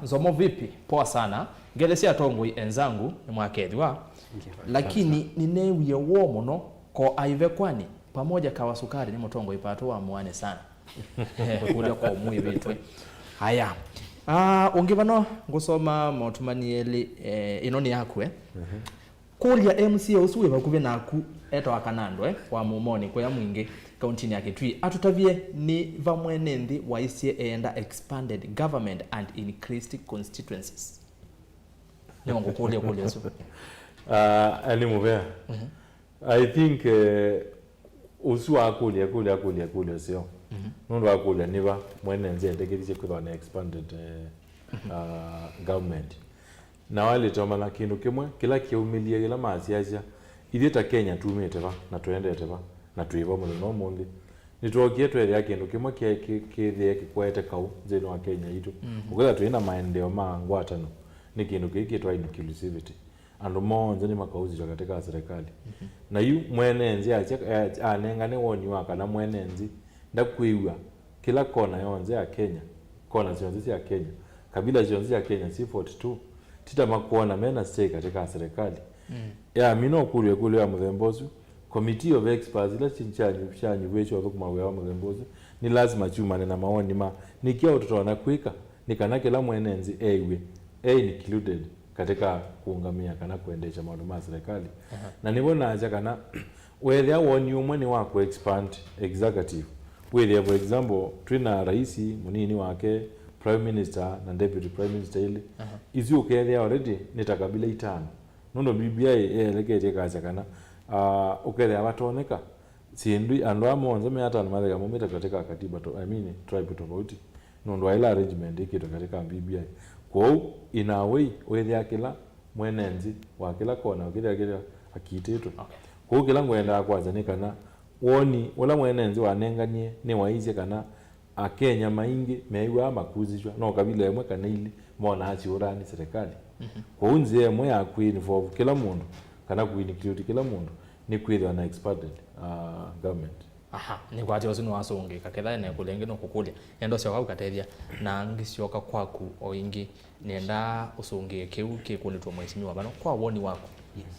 Nzomo vipi? Poa sana. Ngele cia tongoi enzangu ni mwakethwa. Lakini ninewie wo muno ko aive kwani pamoja kawa sukari ni mutongo ipato wa muane sana. Kuda kwa mui bitwe. Haya. Ungivano ngusoma matumani eli inoni yakwe. Kuria MCA usuwe bakuve naku eto akanando wa mumoni kwa mwingi kaunti ya Kitui atutavie ni vamwene nthi wa isie enda expanded government and increased constituencies. Ni wangu kulia so. Ani muvea. I think usu akulia sio. Nundu akulia niva mwene nzi endekiriche kwa na expanded government. Na wale tomala kindu kimwe kila kiumilia kila maasiasia ithita Kenya tumite ba na twendete ba na tuiva muno no mundi nitwokie twere ya kindu kimwe kithie kikwete kau nzino wa Kenya itu ukila twina maendeleo ma ngwatano ni kindu kiki twa inclusivity andu monze ni makauzi katika serikali na yu mwenenzi anengane woni waka na mwenenzi ndakwiwa kila kona yonze ya Kenya kona zionze ya Kenya kabila zionze ya Kenya C42 tita makuona mena stay katika serikali ya mino kule ya mthembozu committee of experts ila chinyanyu wecho wa kumawe wa mthembozu ni lazima chumane na maoni nikia utotona kwika nikanake la mwenenzi ewe included katika kuungamia kana kuendesha mambo ya serikali na nibona aja kana whether woni umwe wako expand executive whether for example twina raisi munini wake prime minister na deputy prime minister ile izi ukele already nitakabila itano nondo BBI elekete kaza kana ukele abatoneka sindu andu amonze meata na mathega mumita katika katiba to tribe tofauti nondo ila arrangement ikito katika BBI kwa in a way whether akila mwenenzi wa kila kona ukile akiteto kwa kila ngwenda kwaza nikana woni wala mwenenzi wanenganie ni waize kana Kenya maingi meiwa makuzijwa no kabila yemwe kana ile mona achi urani serikali kwa unze yemwe ya involve kila mundu kana include kila mundu ni kwithwa na expanded government. Ni kwati osinu wasonge kaketha ne kulenge no kukulia endo cio kau katethia na ngisioka kwaku o ingi nenda usonge kiu kikulitwa mweshimiwa bano kwa woni wako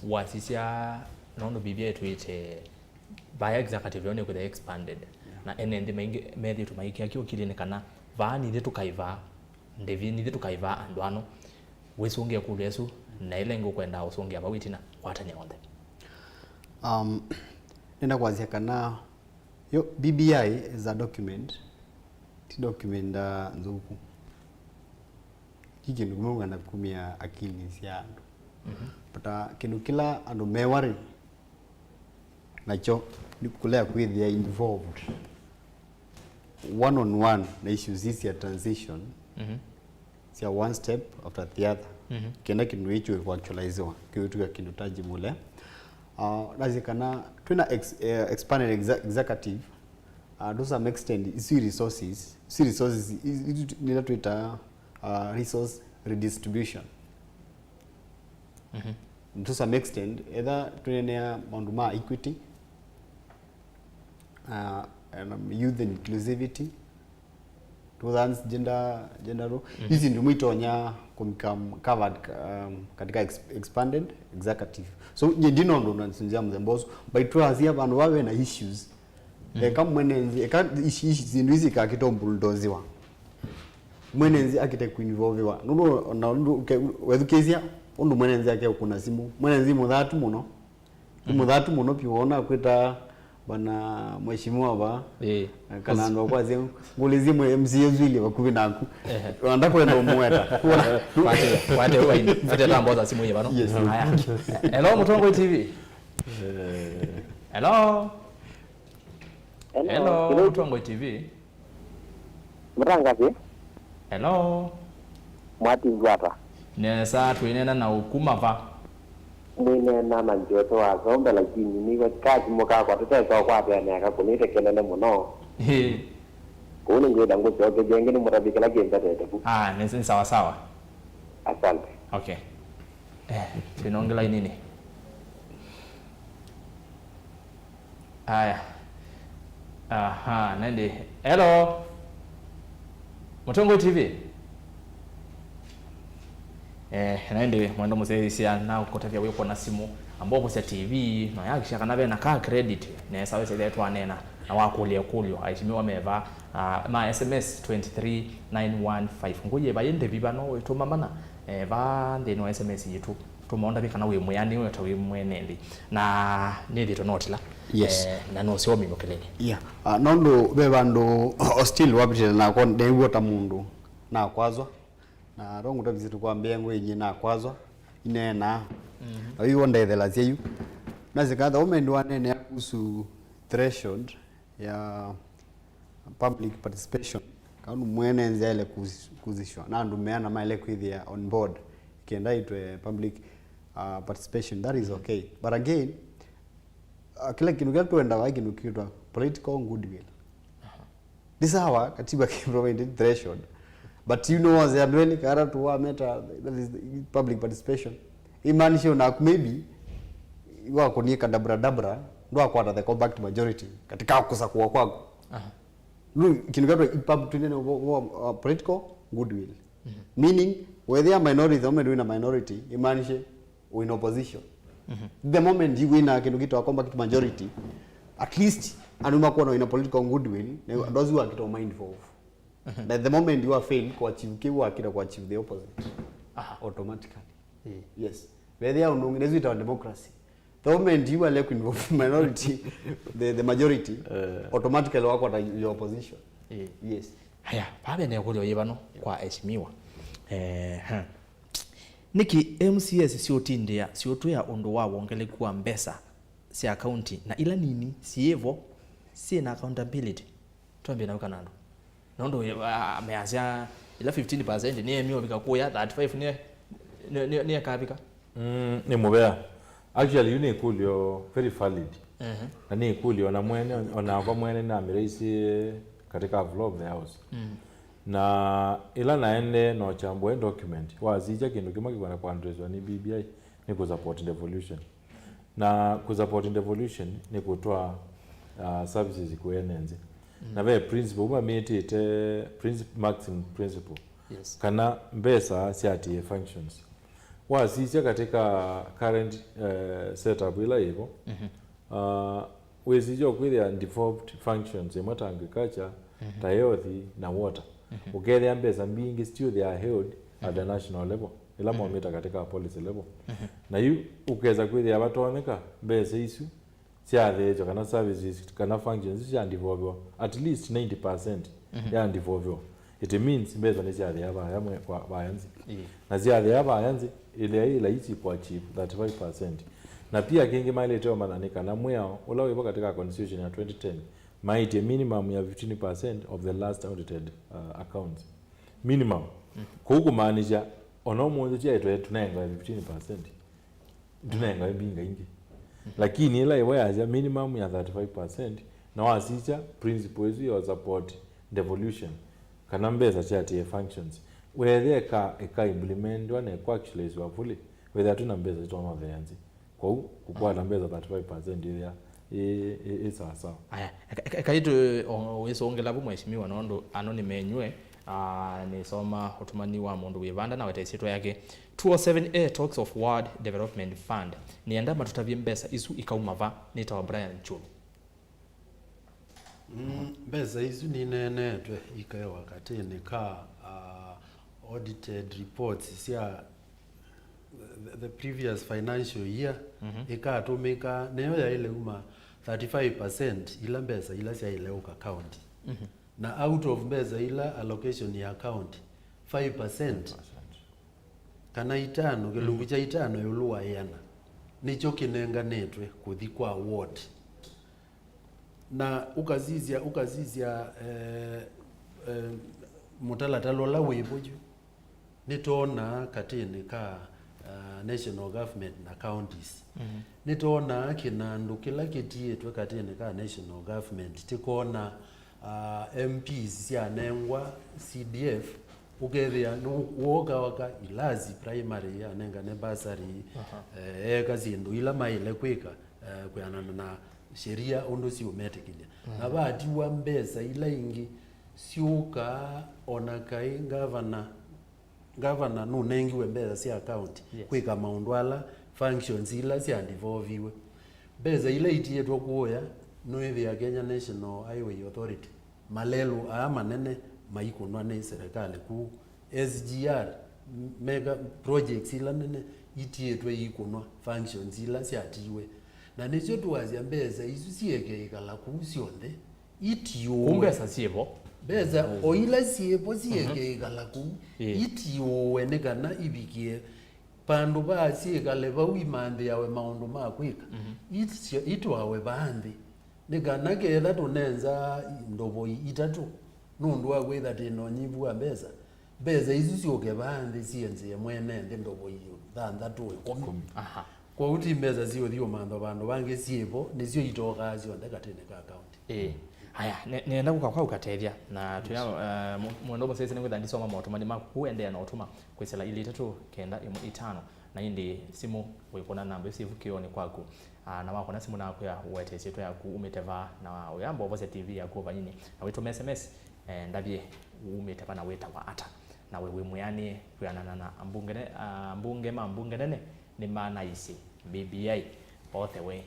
wasisia nondo bibia yetu ite by executive yone with expanded na enendi maingi methi tumaiki akio kilini kana vaani thitu kaiva ndevini thitu kaiva andwano wesungia kulesu na ile ngo kwenda usungia bawitina watanya onde nenda kwazia kana yo BBI is a document ti document nzuku kiki ngumunga na kumia akili cia andu pata kindu kila andu mewari nacho ni kulea kwithia involved one on one na issues hizi ya transition sia one step after the other kenda kindu hicho kwa actualizewa kitu kindu taji mule lazikana tuna expanded executive to some extent isi resources nila tuita resource redistribution to some extent either tunenea mandu ma equity and youth inclusivity to dance gender hizi ndio mwitonya covered katika expanded executive so ndino ndo nansinzia mzembozo by twazia bantu bawe na issues kama mwenenzi zindu hizi kakitombuldoziwa mwenenzi akite kuinvolvewa nuno na wedhukezia undu mwenenzi yake kuna simu mwenenzi muthatu muno piona kwita bana mheshimiwa ba kana ndo kwazi ngulizi mwe MCA zile bakubi naku anda kwenda umweta wate wewe fete tamboza simu ye bano haya hello Mutongo TV hello Mutongo TV Mrangazi Hello. Mwati ngwata. Nesa tuinena na ukuma va. Nine na manjoto wa zombe lakini ni kazi moka kwa tete kwa bene akakunite kelele muno. Kuone ngwenda ngucoke jenge ni murabika la genda tete. Ni sawa sawa. Asante. Okay. Tunaongela nini? Haya. Aha, nende. Hello. Mutongo TV. Nende mwendo museisia na ukotavya wepo na simu ambapo sia TV no yakisha kana na ka credit ne sawe sele twanena na wakulie kulyo aitimiwa meva ma SMS 23915 ngoje bayende bibano wetuma mana va ndeno SMS yitu tumonda bikana we muyani we tawe mwenendi na nidi to notila. Yes. Na no sio mimi kelele. Yeah. Nondo bebando still wabitira na ko ndengota mundu na kwazwa na rongo tabizitu kwa mbengo yenye na kwazwa inena ayo ndethela zeyu na zikatha umendu wanene ya kuhusu threshold ya public participation kaundu mwene nzele kuzishwa na ndumeana maile kwithia on board kienda itwe public participation, that is okay, but again kila kintu kia tuenda wa kintu kitwa political goodwill. This is how katiba provided threshold, but you know as they are doing kara to wa meta, that is public participation imaanisha una maybe wa kunika dabra ndo akwata the compact majority katika kukosa kuwa kwako. Kintu kia tuenda political goodwill, meaning whether minority or a minority imaanisha in opposition. The moment you win a compact majority, at least anuma kuwa in a political goodwill, those who are mindful of. That the moment you are failed to achieve the opposite automatically. Yes. Where they are on democracy. The moment you are left in minority, the majority automatically work with your opposition. Yes. Haya, pabe ne kulyo yebano kwa eshimiwa. Niki MCS siotindia siotoya ondo wa wongele kuwa mbesa si account na ila nini sievo si na accountability tuambie na ukanando nondo ameanza ila 15% ni emio bikakuya 35 ni akabika ni mubea actually you cool yo very valid na ni cool yo na mwene ona kwa mwene na miraisi katika vlog the house na ila naende no chambo document wazija kindu kimwe kikwana kwa andrezwa ni BBI ni ku support devolution na ku support devolution ni kutoa services kuenenze na ve principle uma metete maximum principle. Yes. Kana mbesa siati functions wazija katika current setup ila hivyo wezija kwithia devolved functions emata agriculture health na water. Ukethia mbesa mbingi still they are held at the national level ila mwamita katika policy level na yu ukeza kwithia abatoneka mbesa isu siathejo kana services kana functions cia devolve at least 90% ya devolve. It means mbesa ni siathia aba yamwe kwa bayanzi na siathia aba bayanzi ile ila isi kwa achieve 35%. Na pia kingi mali teo mananika na mwao ula wipo katika constitution ya 2010 might a minimum ya 15% of the last audited accounts minimum. Kuku manager ono mwanzo chia ito tunaenga 15% tunaenga mbinga ingi lakini ila iwe aja minimum ya 35% na wasicha principles ya support devolution kana mbeza chia tie functions whether ka implement one kwa actualize wa fully whether tuna mbeza to ma veyanzi kwa kukwa na mbeza 35% ile isa sawa. Aya kaitu weso ongela bumweshimiwa nondo anoni menywe ni soma utumani wa mundu wivanda na wataisito yake 207A talks of World Development Fund ni endama tutavye mbesa isu ikaumava nitawa Brian Chulu. Mbesa isu ni nenetwe ikae wakati ni ka audited reports sia the previous financial year ikatumika neyo ya ile uma 35% ila mbesa ila sia ile uka county na out of mbesa ila allocation ya account 5% kana itano gelungu cha itano yuluwa yana nicho kinenganetwe kuthi kwa award na ukazizia mutalatalo la wiboju nitona katini ka national government na counties nitona kinandu kila kitietwe katini ka national government tikona MPs sianengwa CDF ukethia no woga waka ilazi primary ya nenga ne basari eka zindu ila maile kwika kuyana na sheria ondo si umetekilia na bati wa mbesa ila ingi siuka ona kai governor no nengi we mbesa si account kwika maundwala functions ila si andivoviwe beza ila itie tokuoya no ya Kenya National Highway Authority malelo manene maikunwa ne serikali ku SGR mega projects ila nene itietwe ikunwa functions ila siatiwe na nicho tuwazia mbeza isu sieke ikala kusionde itiyo kumbesa siebo beza oila siebo sieke ikala ku itiyo wenekana ibikie pandu ba siekale bawimande yawe maundu makwika itwawe bandi negana ketha tunenza ndobo itatu nundu wa kwitha tino nyibua mbeza isu sioke bandi sienze mwene ndi ndobo iyo thanthatu ikumi kwa uti mbeza sio thio mando bandu bangi siebo nicio itoka cio ndekatene ka account haya nenda kwa ukatethia na tuya mundo mosese ningwe ndisoma motomani makuendea na otuma kwisela ili 395 na indi simu wikona namba isivu kioni kwaku na wako na simu nako ya uwete chetu yaku umeteva na uyambo vose TV yaku banyini na wito SMS ndabye umeteva na weta wa ata na wewe muyani kuyanana na mbunge nene ni maana isi BBI all the way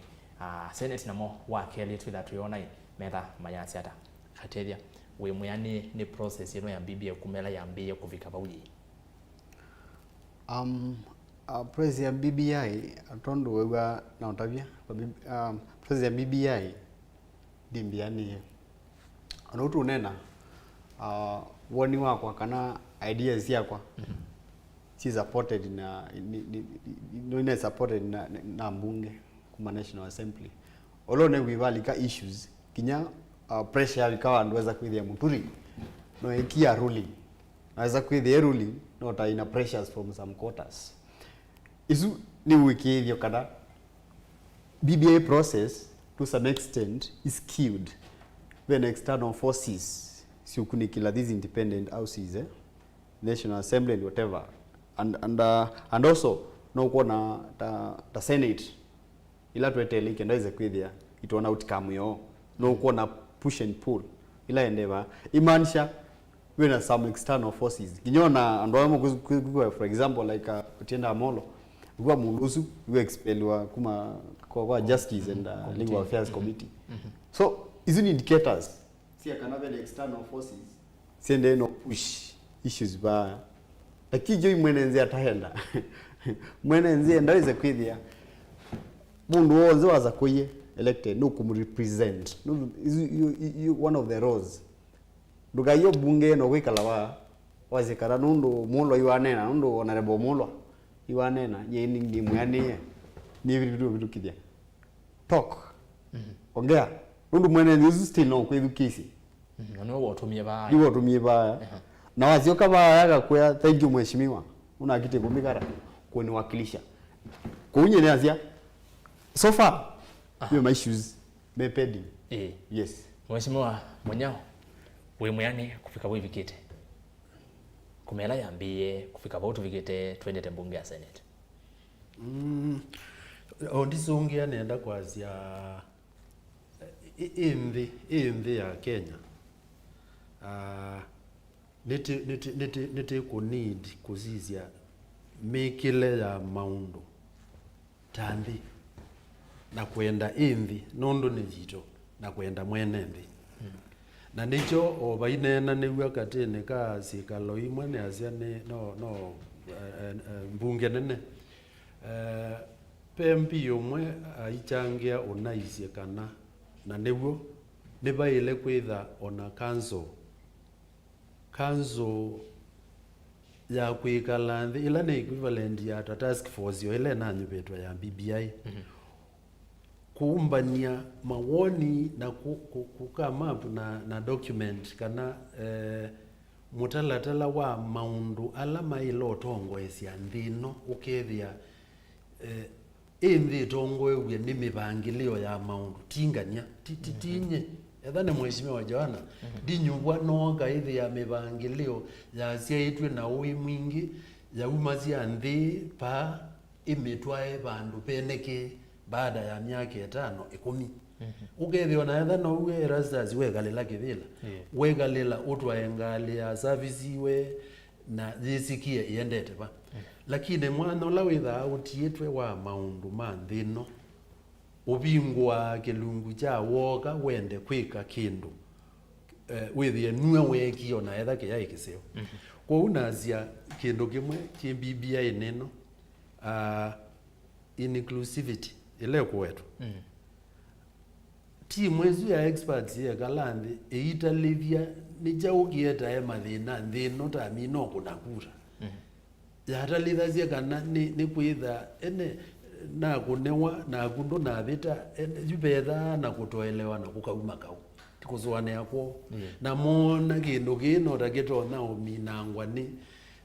Senate namo wakeli twila tuyona mera mayasi ata katethia we muyani ni process ino ya BBI kumela ya mbiye kufika bauyi President BBI atondo wewa na otavia President BBI dimbiani anotu nena woni wakwa kana ideas yakwa si supported na supported na mbunge kuma National Assembly olone wivalika issues kinya pressure ikawa ndweza kwithia muturi no ikia ruling naweza kwithia ruling no ta ina pressures from some quarters isu ni wikithio kada BBI process to some extent is skewed when external forces siukunikila these independent houses National Assembly and whatever and also no kuona the Senate ila twetele kenda ize kwithia itona outcome yo no kuona push and pull ila endeva imanisha when some external forces kinyona andwamo for example like Otienda Amolo kwa mundusu we expelwa kuma kwa justice and legal affairs committee so isn't indicators see kana vile external forces sende no push issues ba akijo imwenenze atahenda mwenenze ndaweza kwithia mundu wonze waza kuye elected no kumrepresent no one of the roles ndugayo bunge no kwikala wazikara nundu mulo iwanena nundu honorable mulo iwanena ye ni mwani ni vitu kidya talk ongea nundu mwenenze still no kwithukisi no wotumie baya ni wotumie baya na wazio kama yaga kwa thank you mheshimiwa una kiti kumikara kuniwakilisha kunye ni azia so far my issues me pending yes mheshimiwa Munyao we muyani kufika bwe vikete kumela yambie kufika bautu vikete twende mbunge ya Senate ondisongia nenda kwazia imvi ya Kenya niti ku need kuzizia mikile ya maundu tandi na kwenda imvi nondo nijito na kwenda mwenembi na nicho obainena niwa katene ka sikalo imwe ne asia ne no mbunge nene pempi yomwe aichangia onaisie kana na newo nibaile kwitha ona council ya kwikala nthi ila ni equivalent ya task force yo ile na nyubetwa ya BBI kuumbania mawoni na kukama up na document kana mutalatala wa maundu ala mailo tongo esia nthino ukethia inthi tongo ewe ni mibangilio ya maundu tingania titinye ethane mheshimiwa Joana ndinyubwa no gaithi ya mibangilio ya ciaitwe na ui mwingi ya umazia nthi pa imitwae bandu peneke baada ya miaka 5-10 ugethi ona etha no uwe Erastus wegalila kivila wegalila utwae ngali ya service we na thisikie iendete ba lakini mwana la witha utietwe wa maundu ma nthino ubingwa kilungu cha woga wende kwika kindu withie nue weki ona etha ke yaikiseo kwa unazia kindu kimwe ki BBI neno inclusivity ile kwetu timu ezu ya experts ya galandi eitalithia ni jaugieta ya mathina nthino ta mino kunakura yatalithacia kana ni kwitha ene na kunewa na kundu na vita jubetha na kutoelewa na kukauma kau tikuzuane yako na mona kindu kino takitona uminangwa ni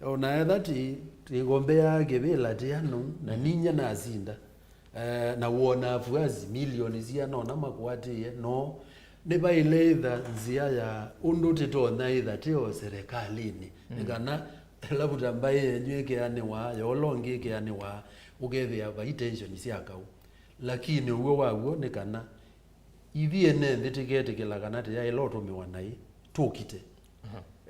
ona ethati tigombea kivila tiano na ninya na zinda na wona fuazi milioni cia nona makwatie no ni baile itha nzia ya undu titona itha tio serikalini nikana labuta mbaye nyweke ane wa yolonge ke ane wa ugethia ba intention cia kau lakini uwe waguo nikana ithie ne thitikete kila kana te ya iloto miwanai tukite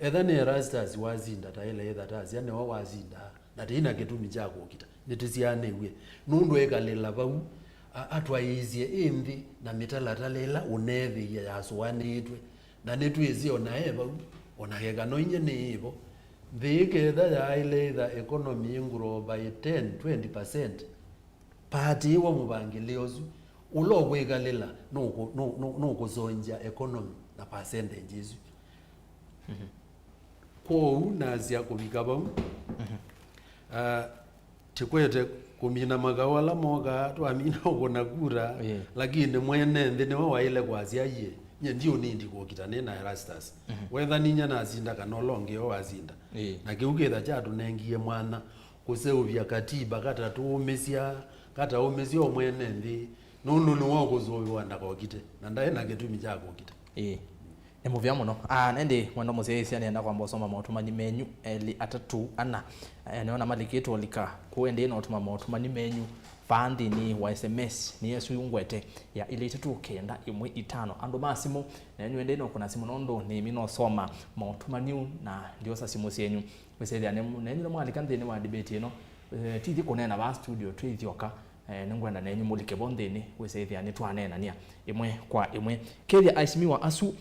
etha ni Erastus wazinda ta ile etha ta cia ne wa wazinda na tina kitumi cha kukita nitisiane we nundu ekalila bau atwaizie imvi na mitalalela unethi ya aswanitwe na nitwizie ona eba ona hega no inye ni ibo thiketha ya ile the economy ngro by 10-20% party wa mubangilio zu ulo kwekalila no kuzonja economy na percentage izu ko unazia kubika bau tikwete kumina magawala moga twamina ukona kura lakini mwene nthine wa ile kwazia ye nye ndio nindi kukitane na Erastus wetha ninya na zinda kanolonge o azinda na kiugetha chatu nengie mwana kuseuvya katiba kata tuumesia kata umesia mwene nthi nunu ni wako kuzoywa na kokite na ndae na kitumi cha kokita ni muvya muno nende mwendo muzeisi anienda kwamba usoma mautumani menyu eli atatu ana niona malikito lika kuende ino utuma mautumani menyu fandi ni wa SMS ni yesu yungwete ya ile 3-9-1-5 andu masimu na enyu ende ino kuna simu nondo ni mino soma mautumani na ndio sa simu senyu wesethia na enyu mwalika nthini wa debate ino tithi kunena ba studio twithioka ningwenda na enyu mulike bondeni wesethia ni twanenania imwe kwa imwe kethia aisimiwa asu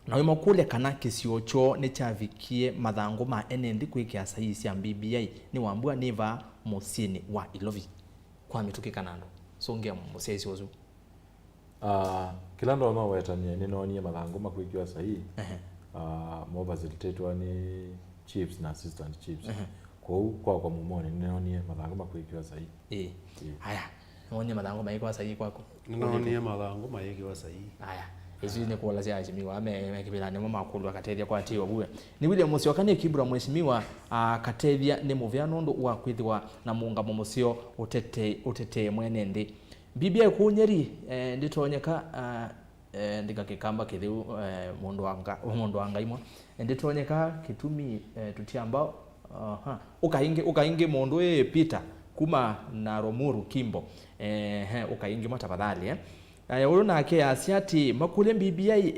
na wima kule kana kisiocho ni chavikie mathango ma enendi kwikia saisi ya BBI ni wambua niva musini wa Ilovi kwa mituki kanando songea musesi ozu kila ndo no wetanie ni no nie mathango makwikiwa sahi mo facilitatwa ni chiefs na assistant chiefs kwa mumone ni no nie mathango makwikiwa sahi haya no nie mathango maikwa sahi kwako no nie mathango maikwa sahi haya izi ni kwa lazia heshimiwa amekibila ni mama akulu akatethia kwa tiwa buwe ni William Musio kane kibura mheshimiwa akatethia ni muvya nondo wa kwithwa na muunga musio utete mwenende BBI kunyeri nditonyeka ndikakikamba kithiu mundu anga imwe nditonyeka kitumi tutiamba ukainge mundu Peter kuma na Romuru Kimbo ukainge matafadhali uruna ke asiati makule BBI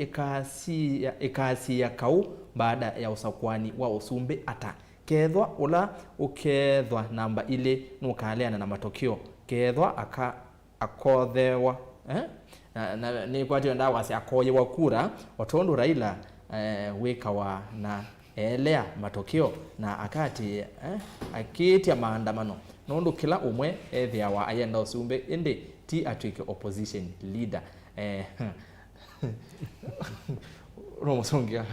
ikasi ya kau baada ya usakwani wa usumbe ata kethwa ula ukethwa namba ile nukaleana na matokeo kethwa akothewa na ni kwati ndawa si akoye wa kura watondo Raila wekawa na elea matokeo na akati akitia maandamano nondo kila umwe ethia wa ayenda usumbe ende ti atwike opposition leader Romo songia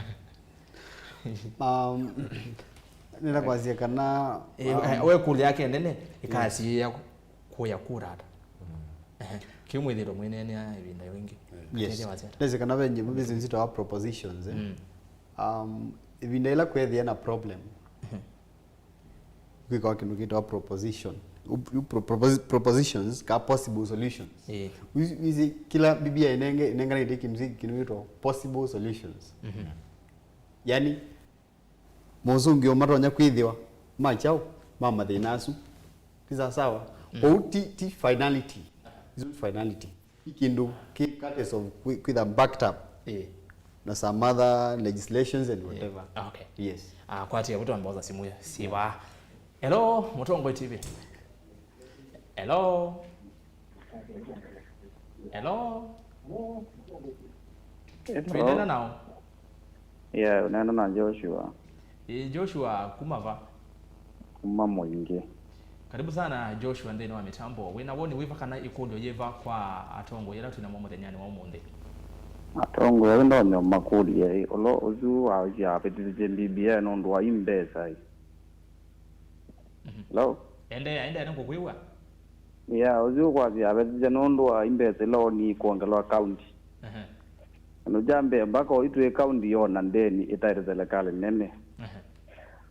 nila kwazia kana we kuli yake nene ikasi ya kuya kurada kimwithiro mwene ni ibinda wingi yes teze kana venye business to our propositions ibinda ila kwethia na problem kwa kindu kita proposition propositions ka possible solutions. Wizi kila BBI inenga na ideki mziki kinuitwa possible solutions. Yani mozungi omaronya kwithiwa machao mama thinasu tiza sawa o ti finality is finality ikindu case of with a backed up na some other legislations and whatever. Okay. Yes. Kwa tia mtu ambaza simu siwa. Hello Mutongo TV. Hello. Hello. Tuendana nao. Yeah, unaenda na Joshua. Joshua kumava. Kuma mwingi. Karibu sana Joshua ndene wa mitambo. Wena woni wiva kana ikundo yeva kwa atongo yela tuna momo denyani wa umunde. Atongo yela ndo nyo makuli ye. Olo uzu wa ya petije BBI no ndo imbesa yi. Hello. Ende ngokwiwa. Yeah, uzu kwa ya petije no ndo imbesa lo ni kuongela county. No jambe bako itu county yona ndeni itairezele kale nene.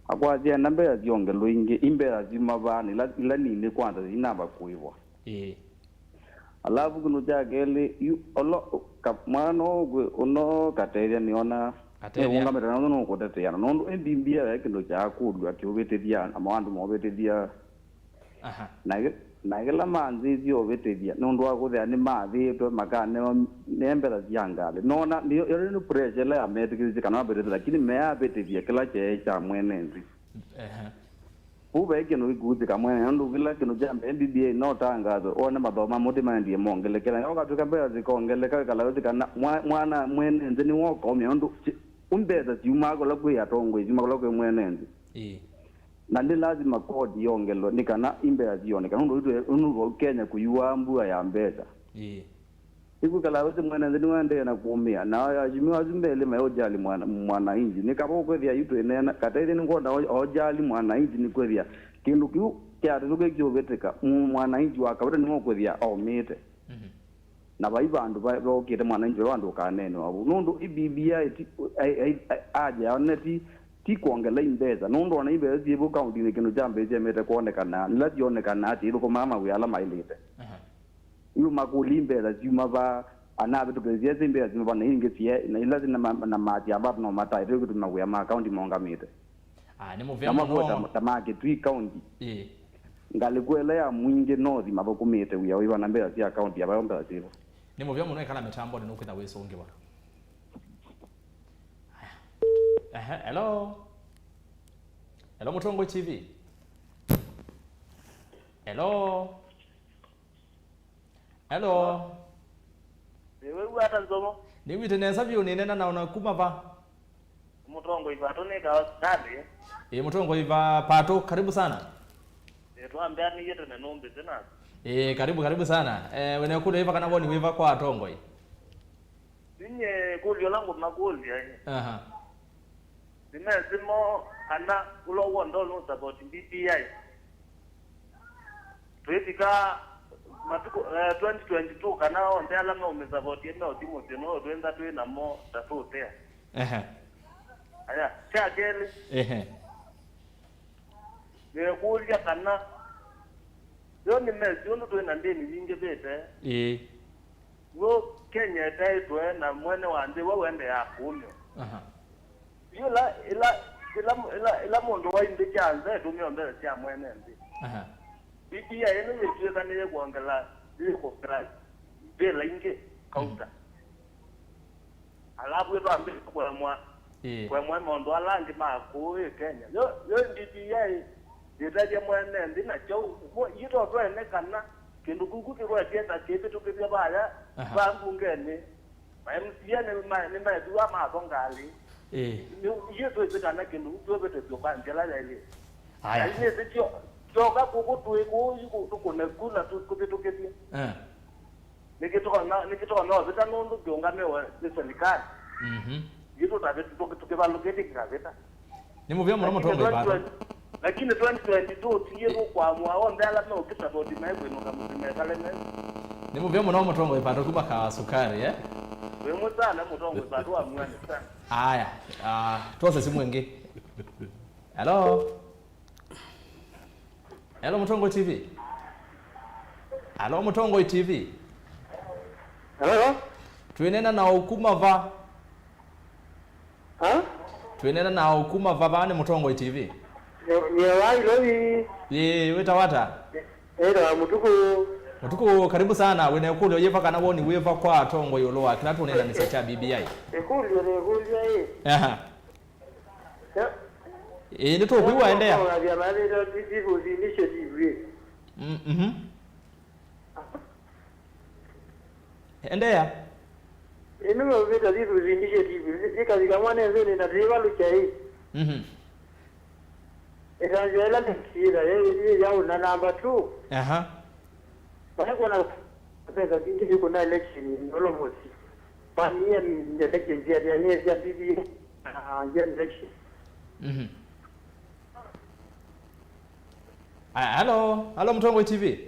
Akwazia nambe ya ziongelo inge imbe azima bana ila nini kwanza zinaba kuiwa. Alafu kuno jagele olo kapmano uno kateria niona unga mera no ko tete yana no mbimbia yake ndo ja kudu akobete dia amandu mobete dia na gela manzi zio bete dia no ndo akothe ni mathi to makane nembera ziangale nona yo no pressure la amete kana bete lakini mea bete dia kila cha mwenenzi ube kino iguzi kamwe ndo kila kino jambe BBI no tangazo ona madoma mutima ndiye mongelekela yoka tukambea zikongeleka kala kana mwana mwenenzi ni woko myondo umbeza ziumako la kuya tongwe ziumako la mwenenzi na ndi lazima kodi yongelo nikana imbe zioneka ndo Kenya kuyua mbua ya mbeza iku kala wote mwenenzi ni wande na kuumia na ajimiwa zimbele mayojali mwana inji nikapo kwethia yitu enena kataire ningonda ojali mwana inji ni kwethia kindu kiu kya tuke kyoveteka mwana inji wakabata ni mokwethia omite na baibandu bakite mwana inji bandu kanene wabu nundu BBI aja oneti ti kuongela imbeza nundu ona imbeza zibu county ni kinu jambe jemete kuonekana la jionekana ati iko mama uyala mailite yu makulimbeza zima ba anabe tukezia zimbeza zima bana inge tie na ilazi na mati ababu no mata ito kutu kuya ma county mongamite ni muvyamo no tamake tui county ngalikwela ya mwingi nothi mabokumite uya wiba na mbeza sia county ya bayomba zibo ni muvyamo no kala mitambo ni ukwitha wisonge wa hello Mutongo TV. Hello. Wewe hata nzomo. Ni wite nesa vyo ninena na unakuma va. Mutongo iva tone ka sabe. Mutongo iva pato karibu sana. Tuambia ni yetu na nombe tena. Karibu sana. Wene kuda iva kana woni wiva kwa atongo yi. Ninye kulio langu makuli yani. Nimezimo ana ulo wondo no support BBI. Tuifika matuko 2022 kana onde alama umesupport yenda otimo teno twenda twena mo tafute. Aya, cha gele. Kulia kana yo ni mezi yondo twena ndeni vinge bete. Wo Kenya taitwe na mwene wande wende ya kunyo. Ila mondo wa indi chanze tumio mbele cha mwene ndi. BBI yenu yetuwe kaniye kuangala liko krai bila inge kauta alafu yetu ambili kwa mondo alangi maku Kenya yo BBI yetaje mwene ndi na chau yito twene kana kindu kukuki kwa tienda chepe tukipia baya bangu ngeni MCA ni maduwa matongali yetu tukana kindu tuwete tukandela ile haya ni sio toka kukutu tukune kula tukupituketia nikitoka na vita nundu kiongamewa serikali yitu tabe tukivaluketi kavita ni muvyo mromo tongo ibara lakini 2022 tiyeru kwa mwao ndala no kisapoti maiko ino kamusimekale ni muvyo mromo tongo ibara kubaka sukari wewe sana mutongo ibara wa mwani sana haya tuose simu wenge hello Mutongo TV. Alo Mutongoi TV. Hello? Tuenena na ukuma va. Ha? Tuenena na ukuma va bani Mutongoi TV. Ni wai lowi. Ye weta wata. Era Mutuku karibu sana wene kule yeva kana woni weva kwa tongo yolowa kila tunena ni sacha BBI. Ekuli ye. Aha. Ndio kuiwa endea. Ya mali people initiative. Endea. Eno vita people initiative. Nika mwana nzeni na driva lucha hii. Itaanza nikira yeye yao na number 2. Aha. Bana kuna pesa kingi kuna election almost. Pania ni election ya ni ya bibi ya election. Hello Mutongoi TV.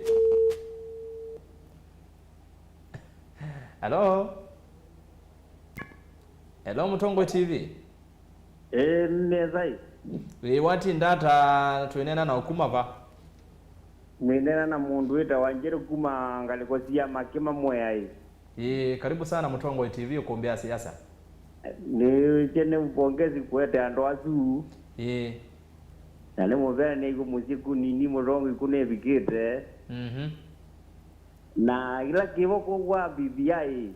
Hello Mutongoi TV. Nezai. Wati ndata tuenena na ukuma va. Mwenena na mundu wita wanjere kuma ngalikosia makima moyai. Karibu sana Mutongoi TV ukuombea siasa. Ni chene mpongezi kwete ando asu. Nale mobea nego musiku nini morongo ikune vikite. Na ila kivo kwa BBI.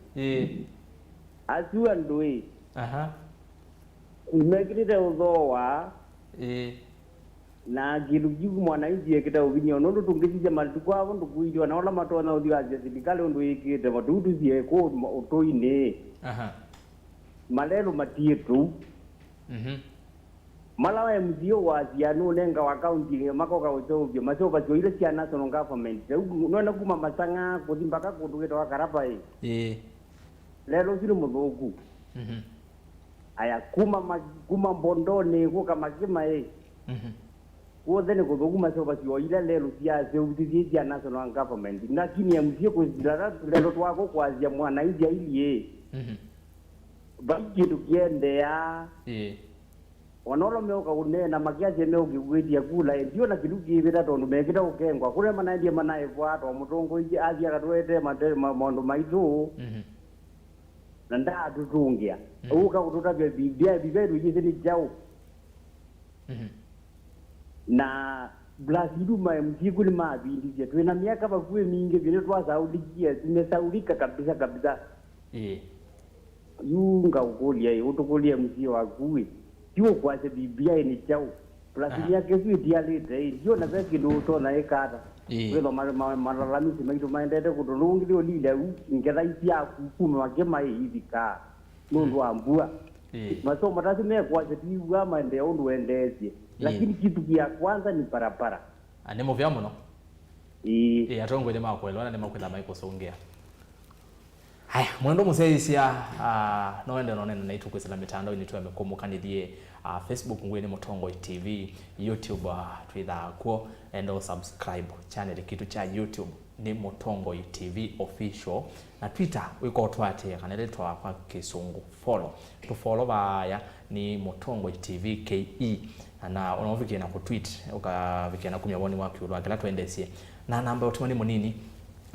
Asu andoi. Umekirite udhoa. Na kirugigu mwananchi ekita uvinyo nondo tungejija malitukwa hapo ndukuijwa na wala matona udio aje serikali ndo ikite matutu sie ko utoine. Malelo matietu. Malawa MCO wa sianu nenga wa county makoka utobyo masoba jo ile sia national government nona kuma masanga kudimbaka kudugeta wa karapa lelo sino mudogu aya kuma mbondoni ko kama kima ko dene ko dogu masoba jo ile lelo sia sia national government lakini MCO ko zidara lelo twako kwa zia mwana india ilie baki tukiende ya wanolo meuka unena makiaje meuki kwetia kula ndio na kiduki vita tondu mekita ukengwa kule mana ndiye mana evato Mutongo iji azi akatwete maondo maitu na nda tutungia uka kututa vya bibia tujise ni jau na blasidu msiku ni mabindi tuena miaka bakue mingi vile twasaulikia zimesaulika kabisa yunga ukulia utukulia msio wakui Tio kwa se BBI ni chao. Plus ya kesu dialite ndio na veki ndo to na ekata. Welo malalamisi maitu maendete kutulungi ndio lile ngeza isia kukume wakema hivi ka. Ndo ambua. Maso matasi me kwa se tiwa maende ndo endezie. Lakini kitu kia kwanza ni parapara. Anemo vya muno. Atongo ile makwelo na makwela maiko songea. Haya, mwendo museisia noende nonene na itu kwesela mitandao ini tuwe mekomuka nidhie Facebook ngwene Mutongoi TV, YouTube tuitha kuo, endo subscribe channel kitu cha YouTube ni Mutongoi TV official, na Twitter wiko tuwate kanele tuwa kwa kisungu follow, tu follow baya ni Mutongoi TV KE, na unawaviki na kutweet ukaviki na kumyaboni waki uruwa kila tuendesie, na namba utumani munini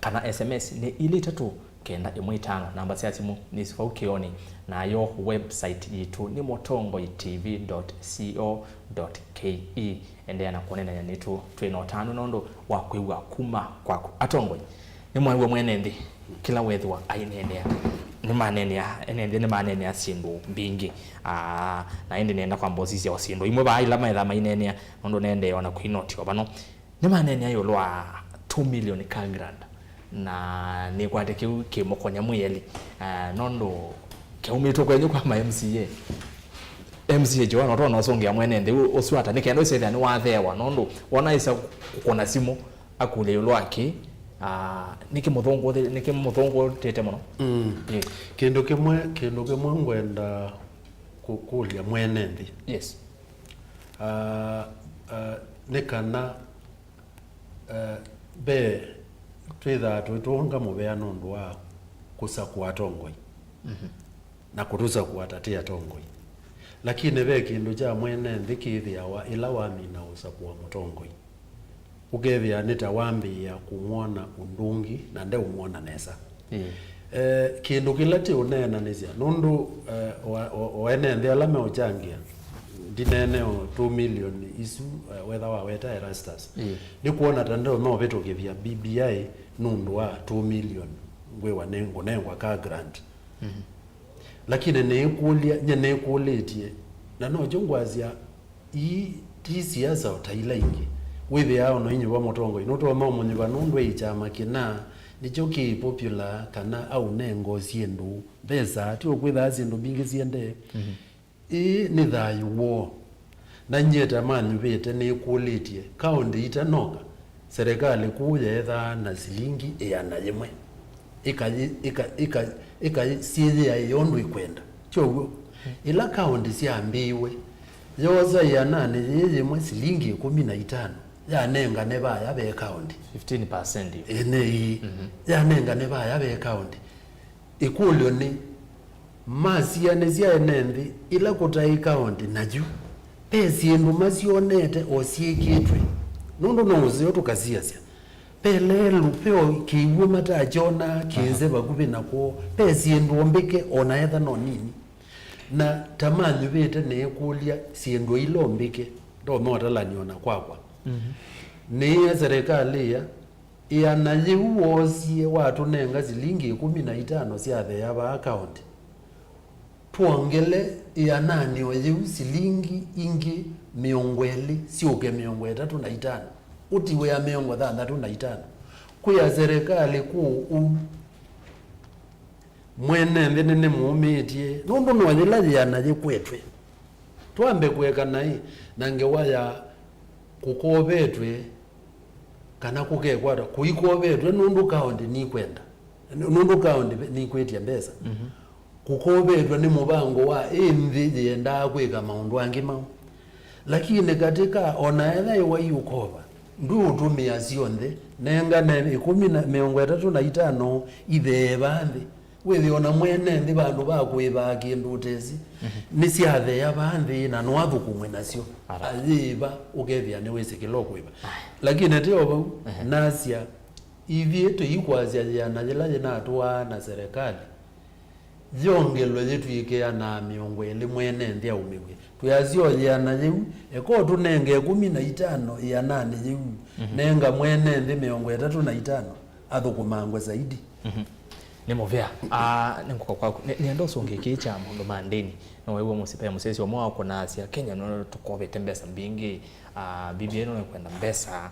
kana SMS ni ili tatu kenda imwitano namba cia simu ni sifautioni na yo website yitu ni mutongoitv.co.ke endea na kuonena nyanitu twinotano nondo wakwiwa kuma kwaku Atongoi ni mwawe mwenendi kila wethwa ainenea ni manenea sindu mbingi na indi nenda kwa mbozisi ya sindu imwe ba ila maitha mainenea nondo nende ona kuinoti obano ni manenea yolwa 2 million ka grand na ni kwate kiu kimokonya mweli nondo kiumito kwenye kwa ma MCA jo no tono songia mwenende oswata nikendo isethia ni wathewa nondo wona isa kukona simu akule lwaki niki muthongo tete muno kindu kimwe ngwenda kukulia mwenende nikana be twitha tutonga mubea nondu wa kusakwa Atongoi na kuruza kuatatia Atongoi, lakini be kindu cha mwene ndikithia wa ila wamina usakwa Mutongoi ukevya nitawambi ya kumwona undungi na nde umwona nesa. Kindu kila ti unena nizia nundu wene nthi ala meuchangia dineneo 2 million isu whether waweta Erastus ni kuona tandeo no veto kivya BBI nundu wa 2 million ngwe wanengo nengwa ka grant lakini nekulia nekuletie na no jongwazia ti siasa utaila ingi withi yao no inyi wa motongo inoto wa munyi banundu ichama kina nicho ki popular kana au nengo siendu beza ti okwitha siendu bingi siende ni thayu wo na nyeta manyu bete nekuletie kaunti itanoka serikali kuya etha na silingi yana yemwe ika siye ya yondu ikwenda chogo ila kaunti siambiwe yoza yana ni yemwe silingi 15 ya nenga neba ya be county 15% ene ya nenga neba ya be county ikulyo ni masi ya nezia enendi ila kutai county naju pesi endu masionete osiekitwe nundu noze otukazia sia pelelu peo kiwo mata jona kize bagubi nako pesi endu ombeke ona etha no nini na tamanyu bete ne kulia siendo ilombeke ndo notala niona kwakwa ni ya serikali ya najiuosie watu nenga zilingi 15 siathe ya ba account tuongele ya nani waje silingi ingi miongweli sioke miongwe 35 utiwe ya miongo 35 kuya serikali ku mwene ndene muumetie nundu nwajila yana je kwetwe twambe kweka nai nange waya kukobetwe kana kukekwata kuikobetwe nundu kaunti ni kwenda nundu kaunti ni kwetia mbesa kukobetwe ni mubango wa enthi yenda kweka maundu angi mau lakini katika onaetha iwa yukoba ndu utumia sionthe nenga ne 15 itheba nthi withi ona mwene nthi bandu bakwiba kindu tesi ni siathe ya banthi na nwathu kumwe nacio ayiba ukethia ni wisikilo kwiba lakini tio nasia ivieto ikwazia yana jela jena atwa na serikali yongelo yetu ikea na miongo ile mwene nthi aumiwe tuyazio yana yeu eko tunenge 15 ya 8 yeu nenga mwene nthi miongo 35 athukumangwe zaidi ni movea ninguka kwako ni ndo songe cha mundu mandeni no wewe musipe musesi wa mwako na Asia Kenya no tukobete mbesa mbingi BBI no kwenda mbesa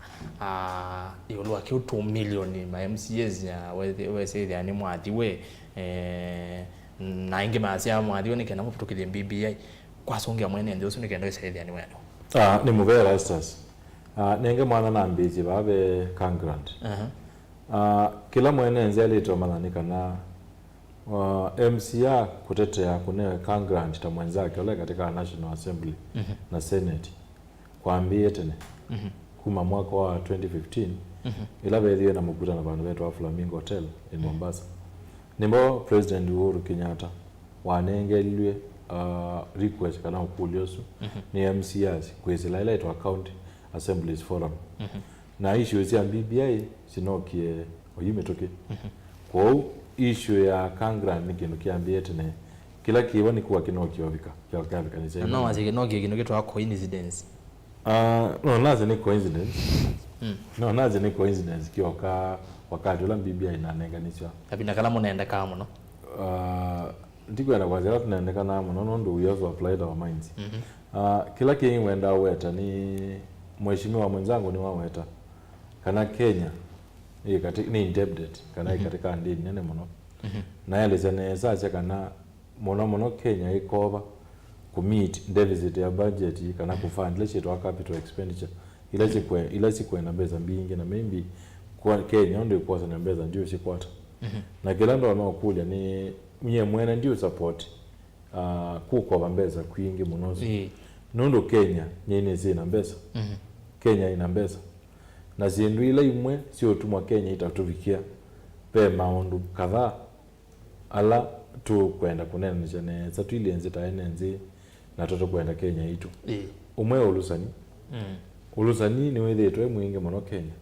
yolwa ki 2 million ma MCAs ya we say the animal adiwe na ingi masia mwadiwe ni kena mutukile BBI kwa songe mwene ndio sone kenda say the animal ni movea Rastas nenge mwana na mbizi babe Kangrand kila mwene nzi alito malanika na MCA kutetea kunewe Kangrand ta mwenzake ole katika National Assembly na Senate kwambie tene kuma mwaka wa 2015 ila bedhiwe na mukutano na bandu wetu wa Flamingo Hotel in Mombasa nimbo President Uhuru Kenyatta wanengelwe request kana ukuliosu ni MCAs kwezela ile to account Assemblies Forum na issue ya BBI sinokie oyimetoke kwa issue ya Kangrand ni kintu kiambie tene kila kiwa ni kuwa kinokiovika kwa kanisa no wazi kinoki kinokitwa coincidence no nazi ni coincidence no nazi ni coincidence kioka wakati ula BBI inanenganishwa abina kala munaenda kama no ndiko yana kwazira tunaenda kana muno ndo we also applied our minds kila kingi wenda weta ni mheshimiwa mwenzangu ni waweta kana Kenya ni indebted kana katika ndini nene muno na yale zene sasa kana muno Kenya ikoba kumit deficit ya budget kana kufund ile chetu capital expenditure ile sikwe na beza mbingi na maybe kwa Kenya ndio kwa sana beza ndio sikwata na kila ndo wanaokuja ni mwenye mwene ndio support kuko bambeza kwingi munozo nondo Kenya nyene zina mbesa Kenya ina mbesa na zindu ile imwe sio tumwa Kenya itatuvikia pe maundu kadhaa ala tu kwenda kunena jene za tuilienze taenenze na toto kwenda Kenya itu umwe olusani ulusani ni wethetwe mwingi muno Kenya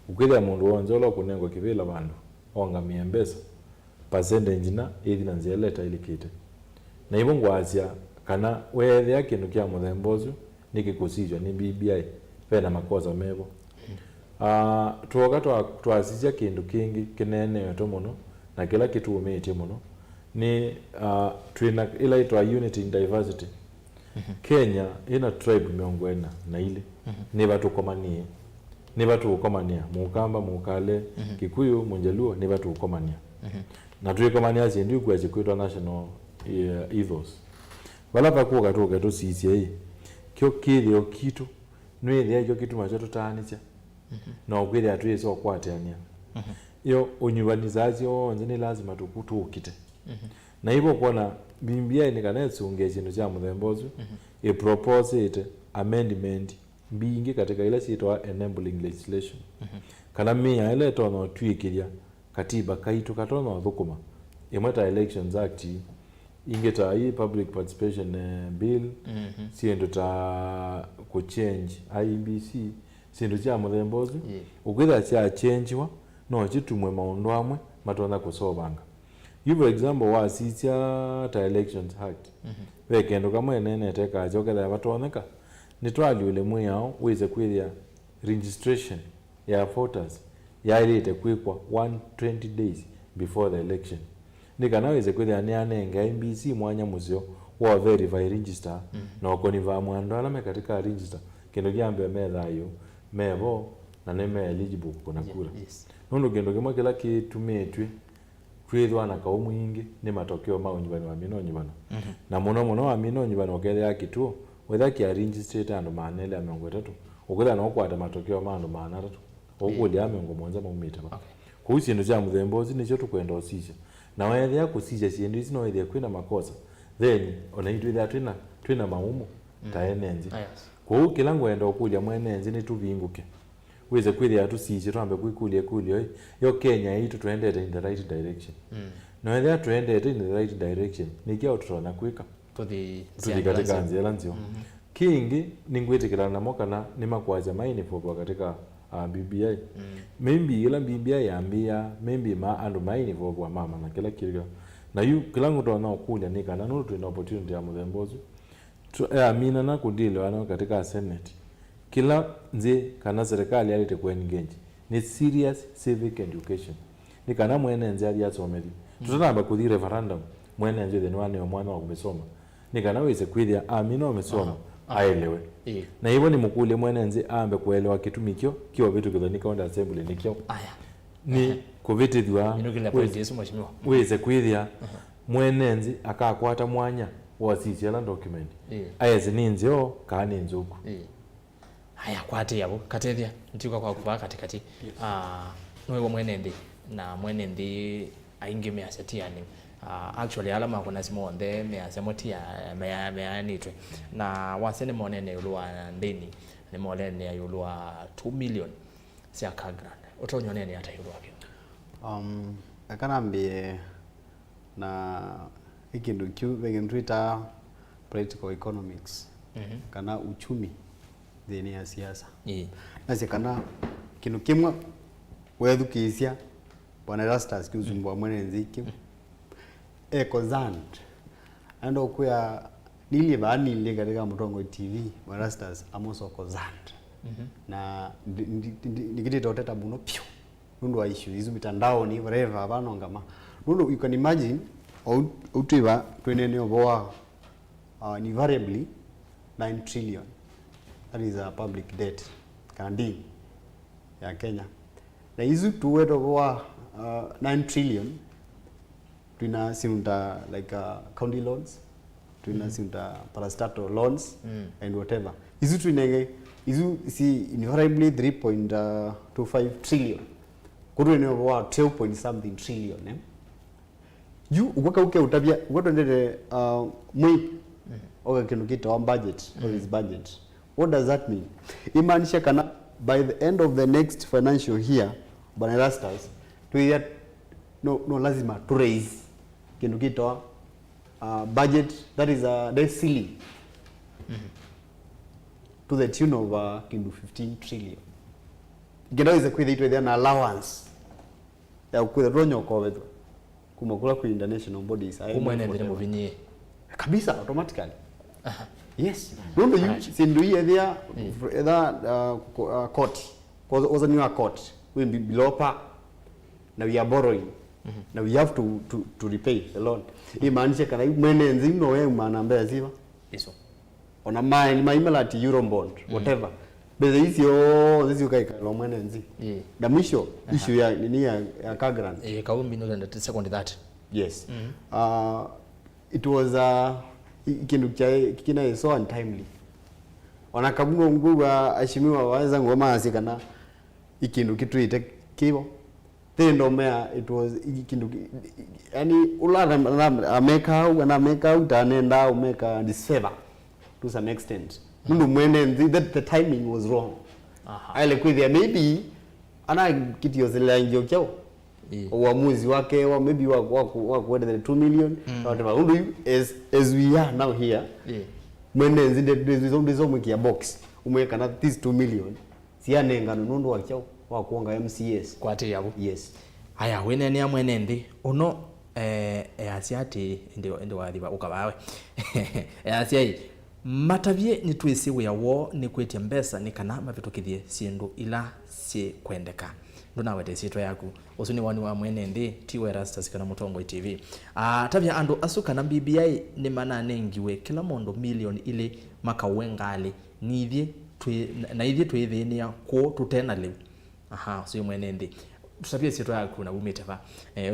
ukwithia mundu wonje ulo kunengwa kivila bandu ongamia mbesa percentage na ithi na nzieleta ilikite na ivo ngwazia kana wethia kindu kia muthembozu nikikusijwa ni BBI pena makosa mevo tuoka twasisya kindu kingi kinene wetu muno na kila kitu umetie muno ni twina ila itwa unity in diversity. Kenya ina tribe miongo ena na ile ni watu komanie ni watu ukomania Mukamba Mukale Kikuyu Munjaluo ni watu ukomania na tuikomania zindu kwa zikwitwa national ethos wala pakuwa katoka to CCA kyo kithio kitu nwethia kyo kitu macho tutanisha na ukweli atweso kwateania yo unyuwanizaji onze ni lazima tukutukite na hivyo kuona BBI ni kanetsu ungezindu cha muthembozu e propose it amendment bingi katika ile sitwa enabling legislation kana mia ile tono twikiria katiba kaitu katono thukuma imata elections act ingeta hii public participation bill siendo ta ku change IBC siendo cha muthembozu ukwitha cha change wa no chitumwe maundu amwe matona kusobanga for example wa sisya ta elections act wekendo kamwe nene teka jokela batoneka nitwali ule mwao wize kwithia registration ya voters ya ile kwikwa 120 days before the election nikana wize kwithia ni anenga MBC mwanya muzio wa verify register na ukoniva mwandu alame katika register kendo kiambe methayo mevo na neme eligible kuna kura nondo kendo kimwe kila kitumetwe kwithwa na kaumu ingi ni matokeo ma unyibani wa mino nyibana na muno wa mino nyibana okethia kituo whether kia register and manele ya 3 ukutha na okwata matokeo ma andu 3 okulia 7 maumite ba kuhusu ndo cha muthembozi nicho tukwenda osisha na wethia kusisha sindu ici no wethia kwina makosa then onaitwithia twina maumu ta enenzi kwa kila ngwenda okulia mwenenzi ni tuvinguke wize kwithia tusishe twambe kwikulia yo Kenya itu tuendete in the right direction no whether tuendete in the right direction nikia utona kwika tuthi katika nzela nzio kingi ningwitikira na mokana ni makwaza maini popo katika BBI maybe ila BBI yambia maybe ma andu maini popo mama na kila kirga na yu kila mtu na okulia ni kana no tuna opportunity ya muthembozu amina na kudile wana katika Senate kila nze kana serikali alite ku engage ni serious civic education ni kana mwene nze ali asomeli tutamba kuthi referendum mwene nze the one mwana wa kumesoma ni kana wese kwithia amino amesoma aelewe na hivyo ni mukule mwene nze ambe kuelewa kitu mikyo kiwa vitu kidhani kaunda assembly nikyo ni kuvitithwa wese kwithia mwene nze akakwata mwanya wasisi ala document ayeze ninzio kana nzuku haya kwate yabo katethia ntuka kwa kuba katikati nwewe mwenendi na mwenendi aingi measetiani actually alama kuna simo nde measemotia meanitwe na wasene monene yulwa ndini ni monene yulwa 2 million sia kagrand otonyonene hata yulwa pia akanambie na ikindu kyu vegentuita political economics kana uchumi thini ya siasa nasi kana kinu kimwe wethukisya bwana Rastas kiuzumbwa mwene nziki ekozant ando kuya nili bani ile katika Mutongo TV bwana Rastas amoso kozant na nikiti toteta muno pyo nundu wa issue hizo mitandao ni whatever abano ngama nundu you can imagine utwiba twenene oboa invariably 9 trillion. That is a public debt kandi ya Kenya. Na hizo tuweto kwa 9 trillion tuna simta like county loans, tuna simta parastatal loans and whatever. Hizo tunenge hizo si invariably 3.25 trillion. Kudu ni wa 12 point something trillion you uweka uke utabia uko ndete mwi oga kinukita on budget or his budget. What does that mean? Imaanisha kana by the end of the next financial year bwana Rastas to yet no lazima to raise kinukita budget that is a debt ceiling to the tune of kindu 15 trillion. Ginaweza kwithitwe na allowance ya kwithronyo kovetho kumakula ku international bodies kumwene ndire muvinyi kabisa automatically. Yes. Don't you sindu here court was a new court we be below par. Now we are borrowing. Now we have to repay the loan. Imaanisha kana mwene nzino wewe manamba ziva iso ona maimela ati euro bond whatever beze hizo zizi ukaika lo mwene nzi da mwisho issue ya nini ya car grant kaumbi no and second that yes it was kindu kina so untimely ona kabungo nguga ashimiwa waza ngoma asikana ikindu kitu ite kibo tendo mea it was kindu yani ulala make out anenda umeka disfavor to some extent mundu mwene the timing was wrong. Ale kwithia maybe ana kitio zile ngio kyao uamuzi wake wa maybe wa kwenda the 2 million whatever undu as we are now here mwene nzinde ndizo mwikia box umweka na this 2 million sianenga nundu wa kyao wa kuonga MCS kwate yabo yes aya wene ni amwene ndi uno asiati ndi wathiba ukabawe asiai matavye ni twisi we wo ni kwetia mbesa ni kana mavitukithie sindu ila si kwendeka ndona wete sitwa yaku usuni wani wa mwene ndi tiwe rastas kana Mutongo TV tavya andu asuka na BBI ni mana nengiwe kila mondo milioni ile makawengali nithie na ithie twithenia ko tutena lew so mwene ndi tusapia sitwa yaku na umite va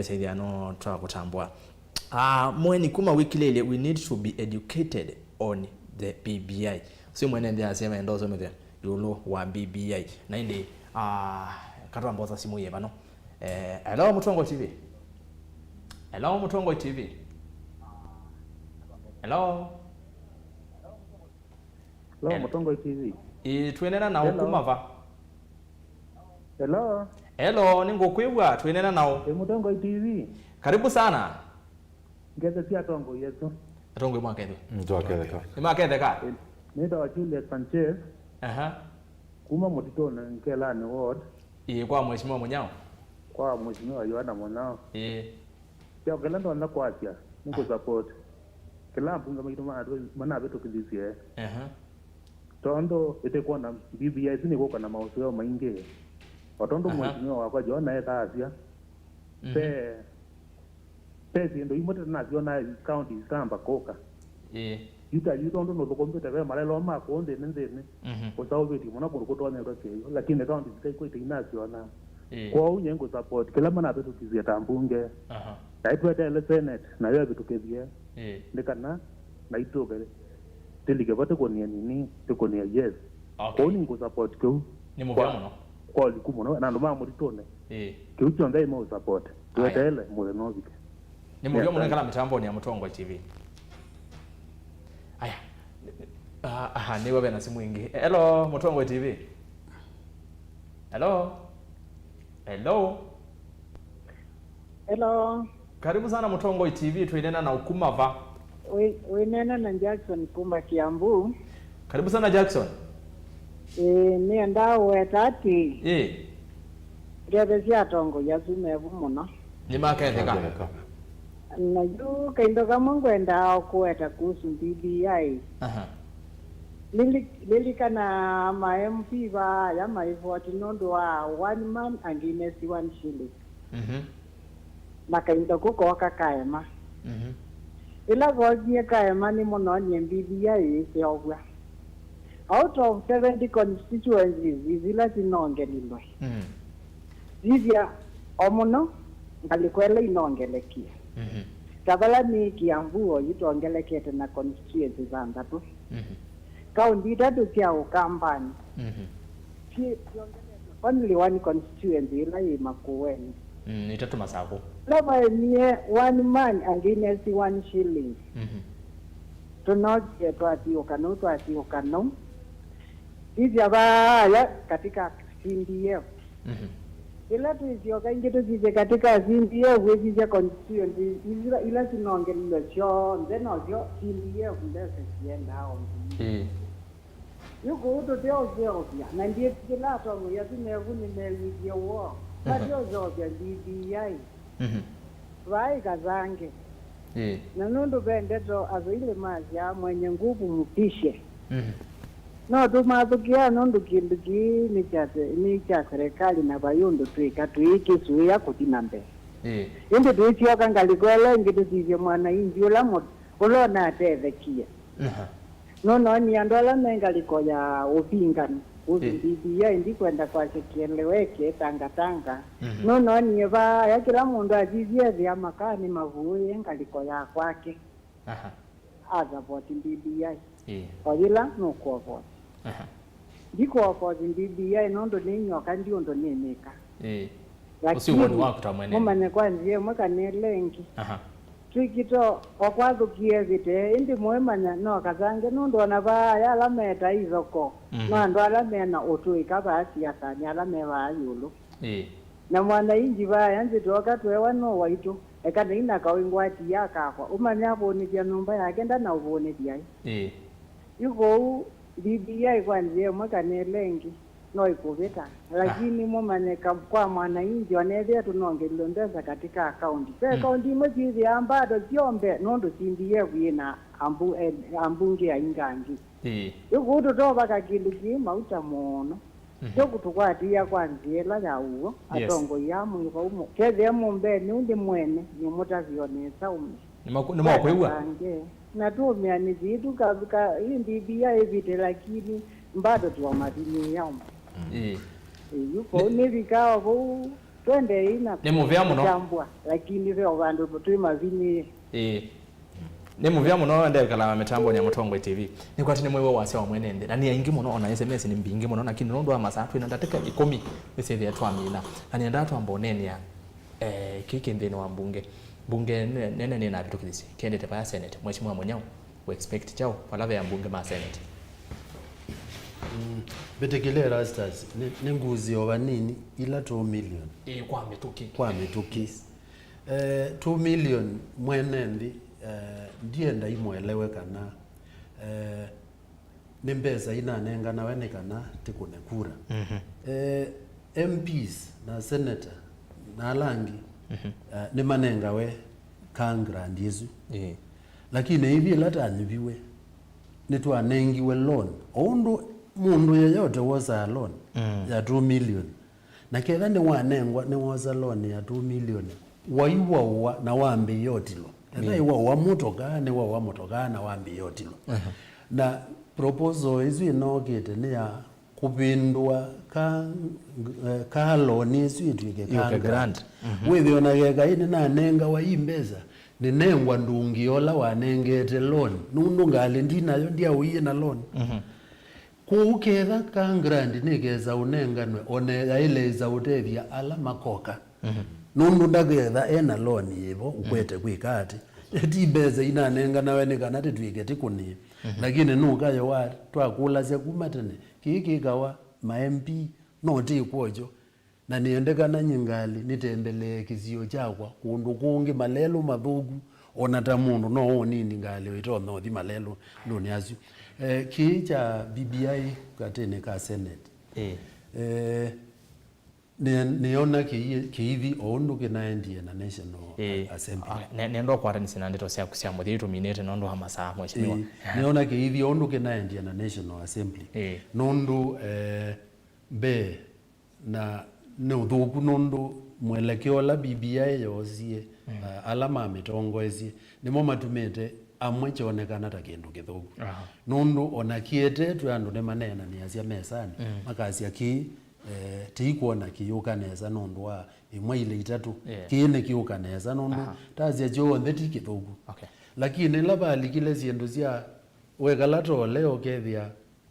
usaidia no twa kutambua mweni kuma wikilele we need to be educated on the BBI. So mwene ndi asema endozo methia yulo wa BBI na indi katwa mboza simu yeba no hello Mutongo TV hello Mutongo TV hello Mutongo TV twenena na ukumava hello ningokwibwa twenena nao Mutongo TV karibu sana ngeze sia tongo yetu tongo mwakethe Twaketheka. Ni maketheka nenda Julius Sanchez kuma mutitona nkelani ward kwa mheshimiwa Munyao kwa mheshimiwa Yohana Monao ya kelando na kwasia niko support kila mpunga mana beto kidisia tondo itakuwa na BBI sini kwa na mausio maingi watondo mheshimiwa wako Yohana etasia pesi ndo imote na ziona county kamba koka yuta ndo no kompyuta ve malelo ma ko nde nzene ko saubeti mona ko ko tone ro keyo lakini county ziko inaziona kwa unyengo support kila mana betu kizia tambunge taitwa ile senate na yo betu kezia ndikana na itogere tilike bote ko nini to ni yes ko ni ko support ko ni muvya muno kwa likumo na ndo mama mutone ke uchonga imo support twetele mo novike ni muvya muno kala mitambo ni ya Mutongo TV aya ni wewe na simu ingi hello Mutongo TV hello karibu sana Mutongo TV tuinena na ukumava winena na Jackson Kumba Kiambu karibu sana Jackson ni ndao wetati sia tongo yazume muno ni maketheka na juu kaindo kama ngwenda kuweta kuhusu BBI lili kana ma MP ba ya maivoti nondo wa one man against one shilling na kaindo kuko kakaema ila gojie kaema ni muno ni BBI seogwa out of 70 constituencies zila sinongelilwe zivya omuno ngalikwela inongelekia kabala ni Kiambu yitongelekete na constituencies zandatu kaunti tatu kia Ukambani only one constituency ila imakuweni itatu masako laba niye one man against one shilling tunoje twati ukano hizi abaya katika CDF ila tuizioka ingeto zije katika CDF wezije constituency ila sinongelilo cho ndeno jo CDF ndese sienda hao yuko uto teo zeopia na ndiye kilato ngo yatine vuni mewiye wo na teo zeopia BBI vai kazange na nundu bendeto azoile mazi ya mwenye nguvu mupishe no tumathukia nundu kindu ki ni cha serikali na bayundu twika tuikisuia kutina mbele indi tuisioka ngalikwele ngitutithie mwana inji ulona atethekie no ni andu ala mengaliko ya upingani BBI ndikwenda kwacikieleweke tangatanga no ni va ya kila mundu ajithie thia makani mavuye ngaliko ya kwake azavoti BBI oyila nukuovoti ndikuovoti BBI nondo ninyoka ndiondo nimika usiwoni wako tamwene mumane kwanzie mwakanelengi twikito okwathukie vite indi mwemanya no kazange nundu ona va yala meta izoko no andu ala mena utuika va siasa ni ala meva yulu na mwana inji va yanzi toka twewa no waitu ekana ina kawingwati yakakwa umanya boni dia numba yake ndana ubone dia yuko BBI kwanzie mwakanelengi no ikuvita lakini mumanyeka kwa mwana inji wanethia tunongelondeza katika akaunti akaunti imwe ambado ziombe nondo sindiye wina ambunge ya ingangi yuko toba kakindu kimauta mono yokutukwatia kwanziela ya uo atongo yamu yuko keze mumbe nundi mwene nimutavionesa nimwakwegwa natumia nizitu kavuka hii BBI vite lakini mbado tuwamadini yao yuko ni vikao vo twende ina nemuvya muno chambwa lakini vyo vandu tutuma vini nemuvya muno ndekala mitambo ya Mutongo TV nikwati ni mwewe wase wa mwenende na ni aingi muno ona SMS ni mbingi muno lakini nondo wa masatu ina ndateka Ikumbi mesethi yetu amina ani ndatu amboneni ya kiki ndino wa bunge nene ni na vitu kidisi kende te pa senate mheshimiwa Munyao we expect chao palave ya bunge ma senate betekele rastas ni nguzi oba nini ila 2 million kwa mituki 2 million mwenendi ndiye ndaimwelewe kana nimbeza inanenga na wene kana tikune kura MPs na senator na langi ni manenga we kangra ndizu lakini hivi latanyibiwe nitwanengiwe loan mundu yeyote woza loan ya 2 million na ketha ni wanengwa ni woza loan ya 2 million waiwawa na wambi yotilo na iwawa mutoka ni wawa mutoka na wambi yotilo na proposal izu inokete ni ya kupindwa ka loan izu itwike ka grant withiona geka ini na nenga wa imbeza ni nengwa ndungiola wanengete loan nundu ngali ndinayo ndia uiye na loan kuuketha ka grant nikeza unenganwe onega ileza utethia ala makoka nundu ndaketha ena loan yivo ukwete kwikati tibeza inanenga nawe nikana titwike tikuni lakini nukayo wa twakula cia kuma tene kiki kawa ma MP no ti kwojo na niendekana nyingali nitembelee kizio chakwa kundu kungi malelo mathugu ona ta mundu no nini ngali wito no thi malelo ndoni azu kicha BBI katene ka senate niona kiithi ondu kinaendie na national assembly nendo kwara ni sinandito cia kusia muthitu minete nondo ha masaa mheshimiwa niona kiithi ondu kinaendie na national assembly nondu be na no thuku nondu mwelekeo la BBI yozie alama mitongoezie nimo matumete amwe chonekana ta kindu kithugu nondu ona kiete tu andu ne manena ni asia mesani makasia ki tikuona kiuka neza nondu wa imwe ile itatu kiene kiuka neza nondu tazia jo ndeti kithugu lakini labali kile ziendo cia wegalato leo kethia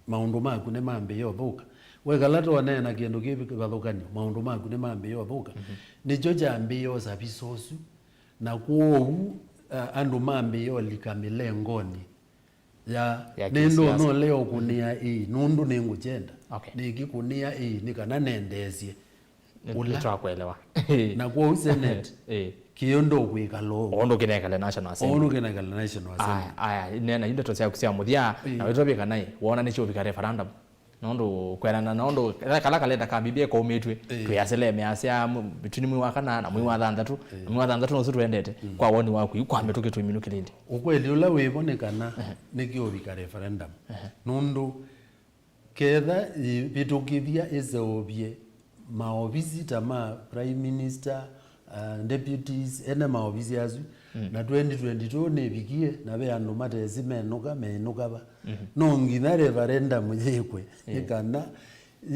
maundu maku ne mambe yo thuka wegalato nena kindu kibi kathukani maundu maku ne mambe yo thuka nijo jambio za bisosu na kuohu andu mambe yo likamile ngoni ya nendo no leo kunia nundu ninguchenda nikikunia nikana nendezie ulitwa kuelewa na kwa senate kiondo kwikalo ondo kinekale national assembly aya nena inde tosia kusia muthia na wetobika nai wona ni chobika referendum nondo kwerana nondo kala kalenda ka BBI ko umetwe tuyasele measya between mwi wakana na mwi wa thanthatu mwi wa thanthatu no tutwendete kwa woni waku ikwame tukiminukirindi ukweli ula wibonekana nikiobika referendum nondo ketha bitukithia iseobie maobisi ma prime minister deputies ene maobisi azu na 2022 nebikie na be andu matezi menuka ba no ngina referendum yekwe ikana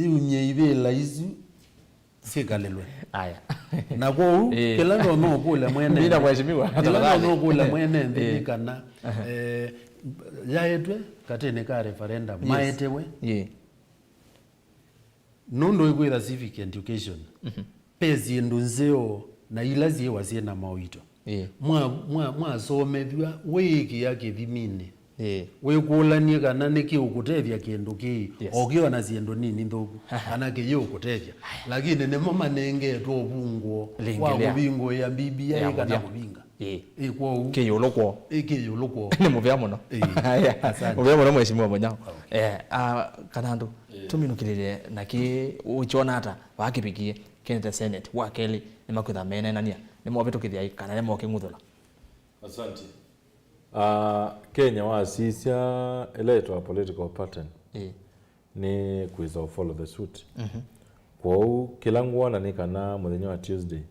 iunye ibela izu sikalelwe aya na kwa kila ndo no kula mwene bila kuheshimiwa kila ndo no kula mwene ndikana yaetwe katene ka referendum maetewe nondo ikwira civic education pezi ndunzeo na ilazi wasie na mawito mwa somethwa wiki yake thimini wikulanie kana niki ukutethia kindu ki okiona ciendo nini nthuku kana ki ukutethia lakini ne mama nengetwo bungo wa kubingo ya BBI kana kubinga kwa kiyulukwo ni muvya muno muvya muno mheshimiwa Munyao kanandu tuminukirire naki uchona hata wakipikie Kenya Senate wakeli ni makwitha mene nania ni mwavitukithia kana ni mwaking'uthula. Asante. Kenya wasisya electoral political pattern ni kuiza follow the suit. Kwa kila ngwana ni kana muthenya wa Tuesday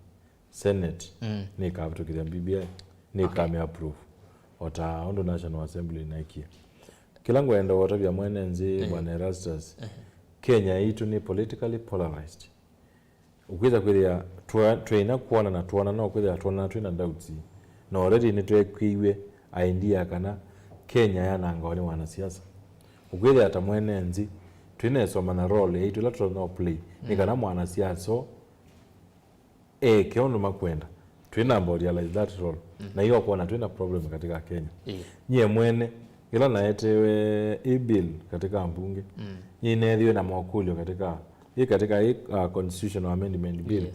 Senate ni kavitukithia BBI ni kame approve ota ondo National Assembly na ikia kila ngwenda wota bya mwenenzi bwana Erastus Kenya itu ni politically polarized ukwiza kwithia twaina kuona na tuona no kwithia tuona twina doubts no already ni twekwiwe idea kana Kenya yana ngoni wana siasa ukwithia ata mwenenzi twina soma na role itu lateral no play ni kana mwana siasa keondo makwenda twina about realize that role na hiyo kuona twina problem katika Kenya nyie mwene ila naetewe e-bill katika mbunge inethiwe na mwakulio katika constitutional amendment bill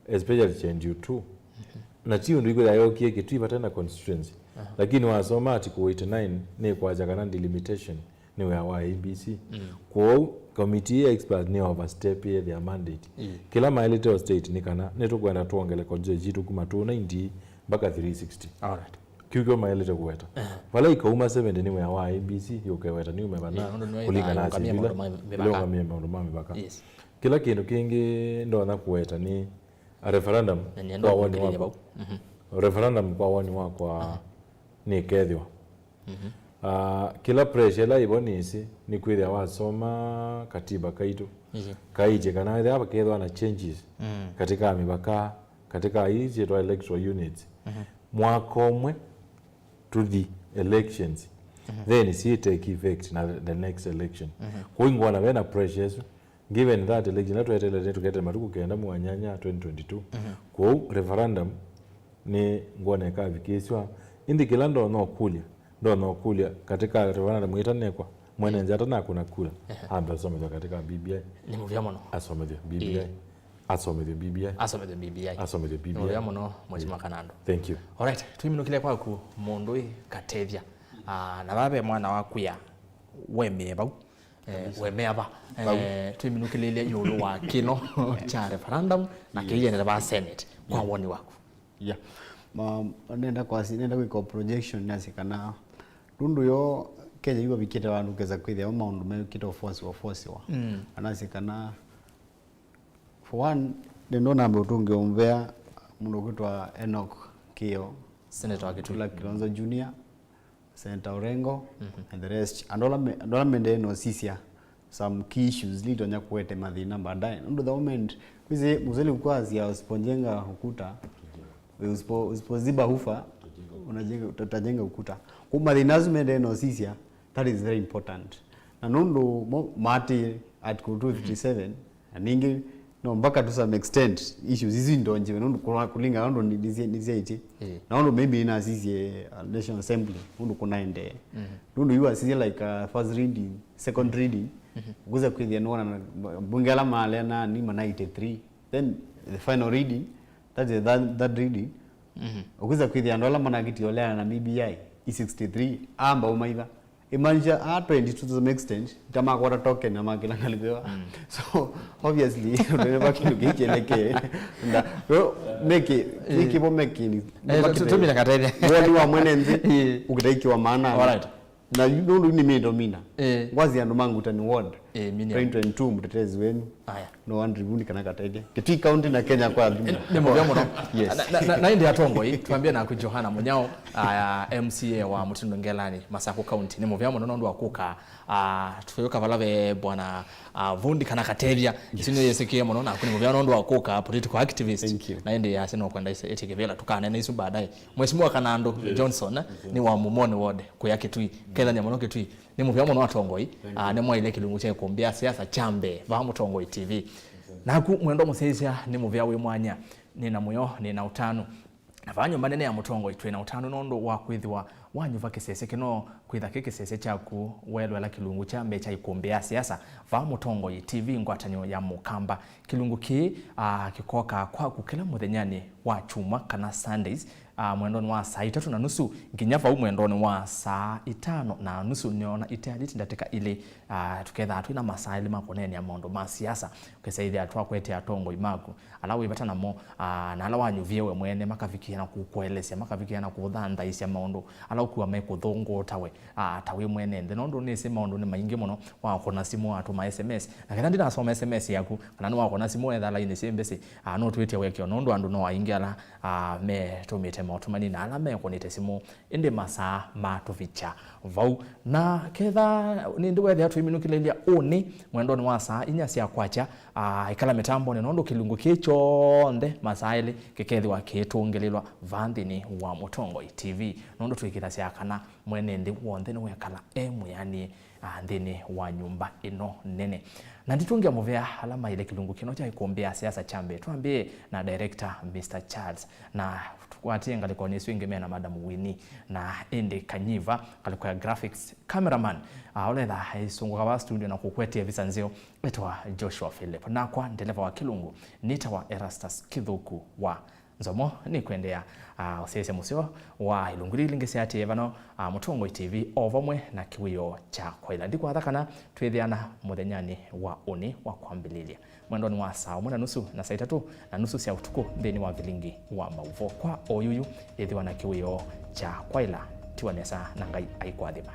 especially change you too na tiyo ndio iko yokie kitu ipata constituency lakini wasoma article 89 ni kwaja kana delimitation ni wa ABC kwa committee expert ni overstep their mandate kila maelite state ni kana netukwenda tuongele koje jitu kuma 290 mpaka 360 alright kiugo maelite kuweta wala ikauma 70 ni wa ABC yokeweta ni umebana kulingana na sivile bila miemba mibaka kila kindu kingi ndo na kuweta ni a referendum kwa woni wako referendum kwa woni wako ni kethwa kila pressure la ibonisi ni kwithia wasoma katiba kaitu kaije kana ithia bakethwa na changes katika mibaka katika hizi to electoral units mwaka umwe to the elections then see take effect na the next election kuingwa na vena pressures given that election that we to get matuku kenda mwanyanya 2022 kwa referendum ni ngone ka vikiswa indi kilando no kulia katika referendum itanekwa mwenenzi atana kuna kula amba somethwa katika BBI ni muvya muno asomethio BBI muvya muno mheshimiwa Kanando thank you alright tuiminukile kwaku mundu katethia na babe mwana wakuya wemeba tuiminukilile yulu wa kino cha referendum na kiyenera ba Senate kwa woni waku nenda kwa projection nasikana rundu yo Kenya igo bikite bantu keza kwithia maundu me kito force wa anasikana for one ndio namba utunge ombea mundu kwitwa Enoch Kio Senator Kitula Kilonzo Junior Senator Orengo and the rest andola mende no sisia some key issues lead on yakwete mathina baadaye ndo the moment kwize muzeli ukwazi ya usponjenga ukuta usipoziba hufa unajenga utajenga ukuta kwa mathina zumende no sisia that is very important na nondo mati article 257 aningi no mpaka to some extent issues hizi ndo nje nondo kulinga ndo ni iti naondo maybe ina sisi National Assembly ndo kunaende ndo you are like first reading second reading kuza kwithia nona bunge la male na ni 93 then the final reading that is that reading kuza kwithia ndola managiti olea na BBI E63 amba umaiva Imagine 20 to some extent, tama kwa token na makina ngaliwa. So obviously, whenever you get like make it, keep on making it. Tumina katede. Wali wa mwenenzi, ukitaiki wa maana. Alright. Na you don't need me domina. Wazi ando mangu tani ward. 2022 mtetezi wenu. No one ribuni kana katede. Kitui county na Kenya kwa jumla. Nemo vya mwono. Na indi hatongo hii, tuambia na kujohana mwenyao MCA wa Mutindo Ngelani, Masako County. Nemo vya mwono wa kuka, tuyoka valave bwana vundi kana katevya. Isino yesikia mwono na kuni mwenyao wa kuka, political activist. Na indi ya sino kwa ndaise eti kivela tukane na isu baadaye. Mheshimiwa Kanando Johnson ni wa Mumone ward kwa Kitui. Kela nyamono Kitui. Nemo vya mwono wa tongoi. Nemo ile kilungu cha kuombea siasa chambe va Mutongoi TV. Naku mwendo musesia ni muvya we mwanya nina muyo nina utano navanyo manene ya Mutongoi twina utano nondo wa kwithiwa wanyuva kisese kino kwitha kisese chaku welwela kilungu cha mbecha ikumbea siasa va Mutongoi TV ngwatanyo ya mukamba kilungu ki kikoka kwa kukila muthenyani wa chuma kana Sundays mwendoni wa saa 3:30 nginyava mwendoni wa saa 5:30 niona itialiti ndateka ile tuketha twina masaa ile makonene ya mondo ma siasa ukesaidia atwa kwete atongo imagu alawe ibatana mo na ala wanyuvie we mwene makavikia na kukuelesya makavikia na kuthanda isia maondo ala kuwa mekuthongo tawe tawe mwene ndondo nese maondo ni maingi muno wa kona simu atu ma SMS na kana ndina soma SMS yaku kana no wakona simu etha line sembese no twetia wekyo nondo andu no aingala me tumite maotumani na ala me konite simu inde masaa matuvicha vau na ketha ni ndiwe atu iminukilelia oni mwendoni wa saa inya sia kwacha ikala mitambo ni nondo kilungu kicho nde masaa ile kikethi wa kitungelelwa vandini wa Mutongoi TV nondo twikira sia kana mwene ndi wonde no wekala yani ndini wa nyumba ino nene na nditungia muvea alama ile kilungu kino cha ikuombea siasa chambe tuambie na director Mr. Charles na tukwatie ngaliko ni swingemea na Madam Winnie na Ende Kanyiva ngaliko ya graphics cameraman oletha haisunguka wa studio na kukwetia visanzio etwa Joshua Philip na kwa ndeleva wa kilungu nita wa Erastus Kithuku wa Nzomo ni kuendea usese musio wa ilunguri lingese ati evano Mutongoi TV ovomwe na kiwiyo cha kwaila ndiko athakana twithiana muthenyani wa oni wa kwambililia mwendoni wa saa 1:30 na saa 3:30 cia utuku thini wa vilingi wa mauvo kwa oyuyu ithiwa na kiwiyo cha kwaila tiwanesa na ngai aikwathima.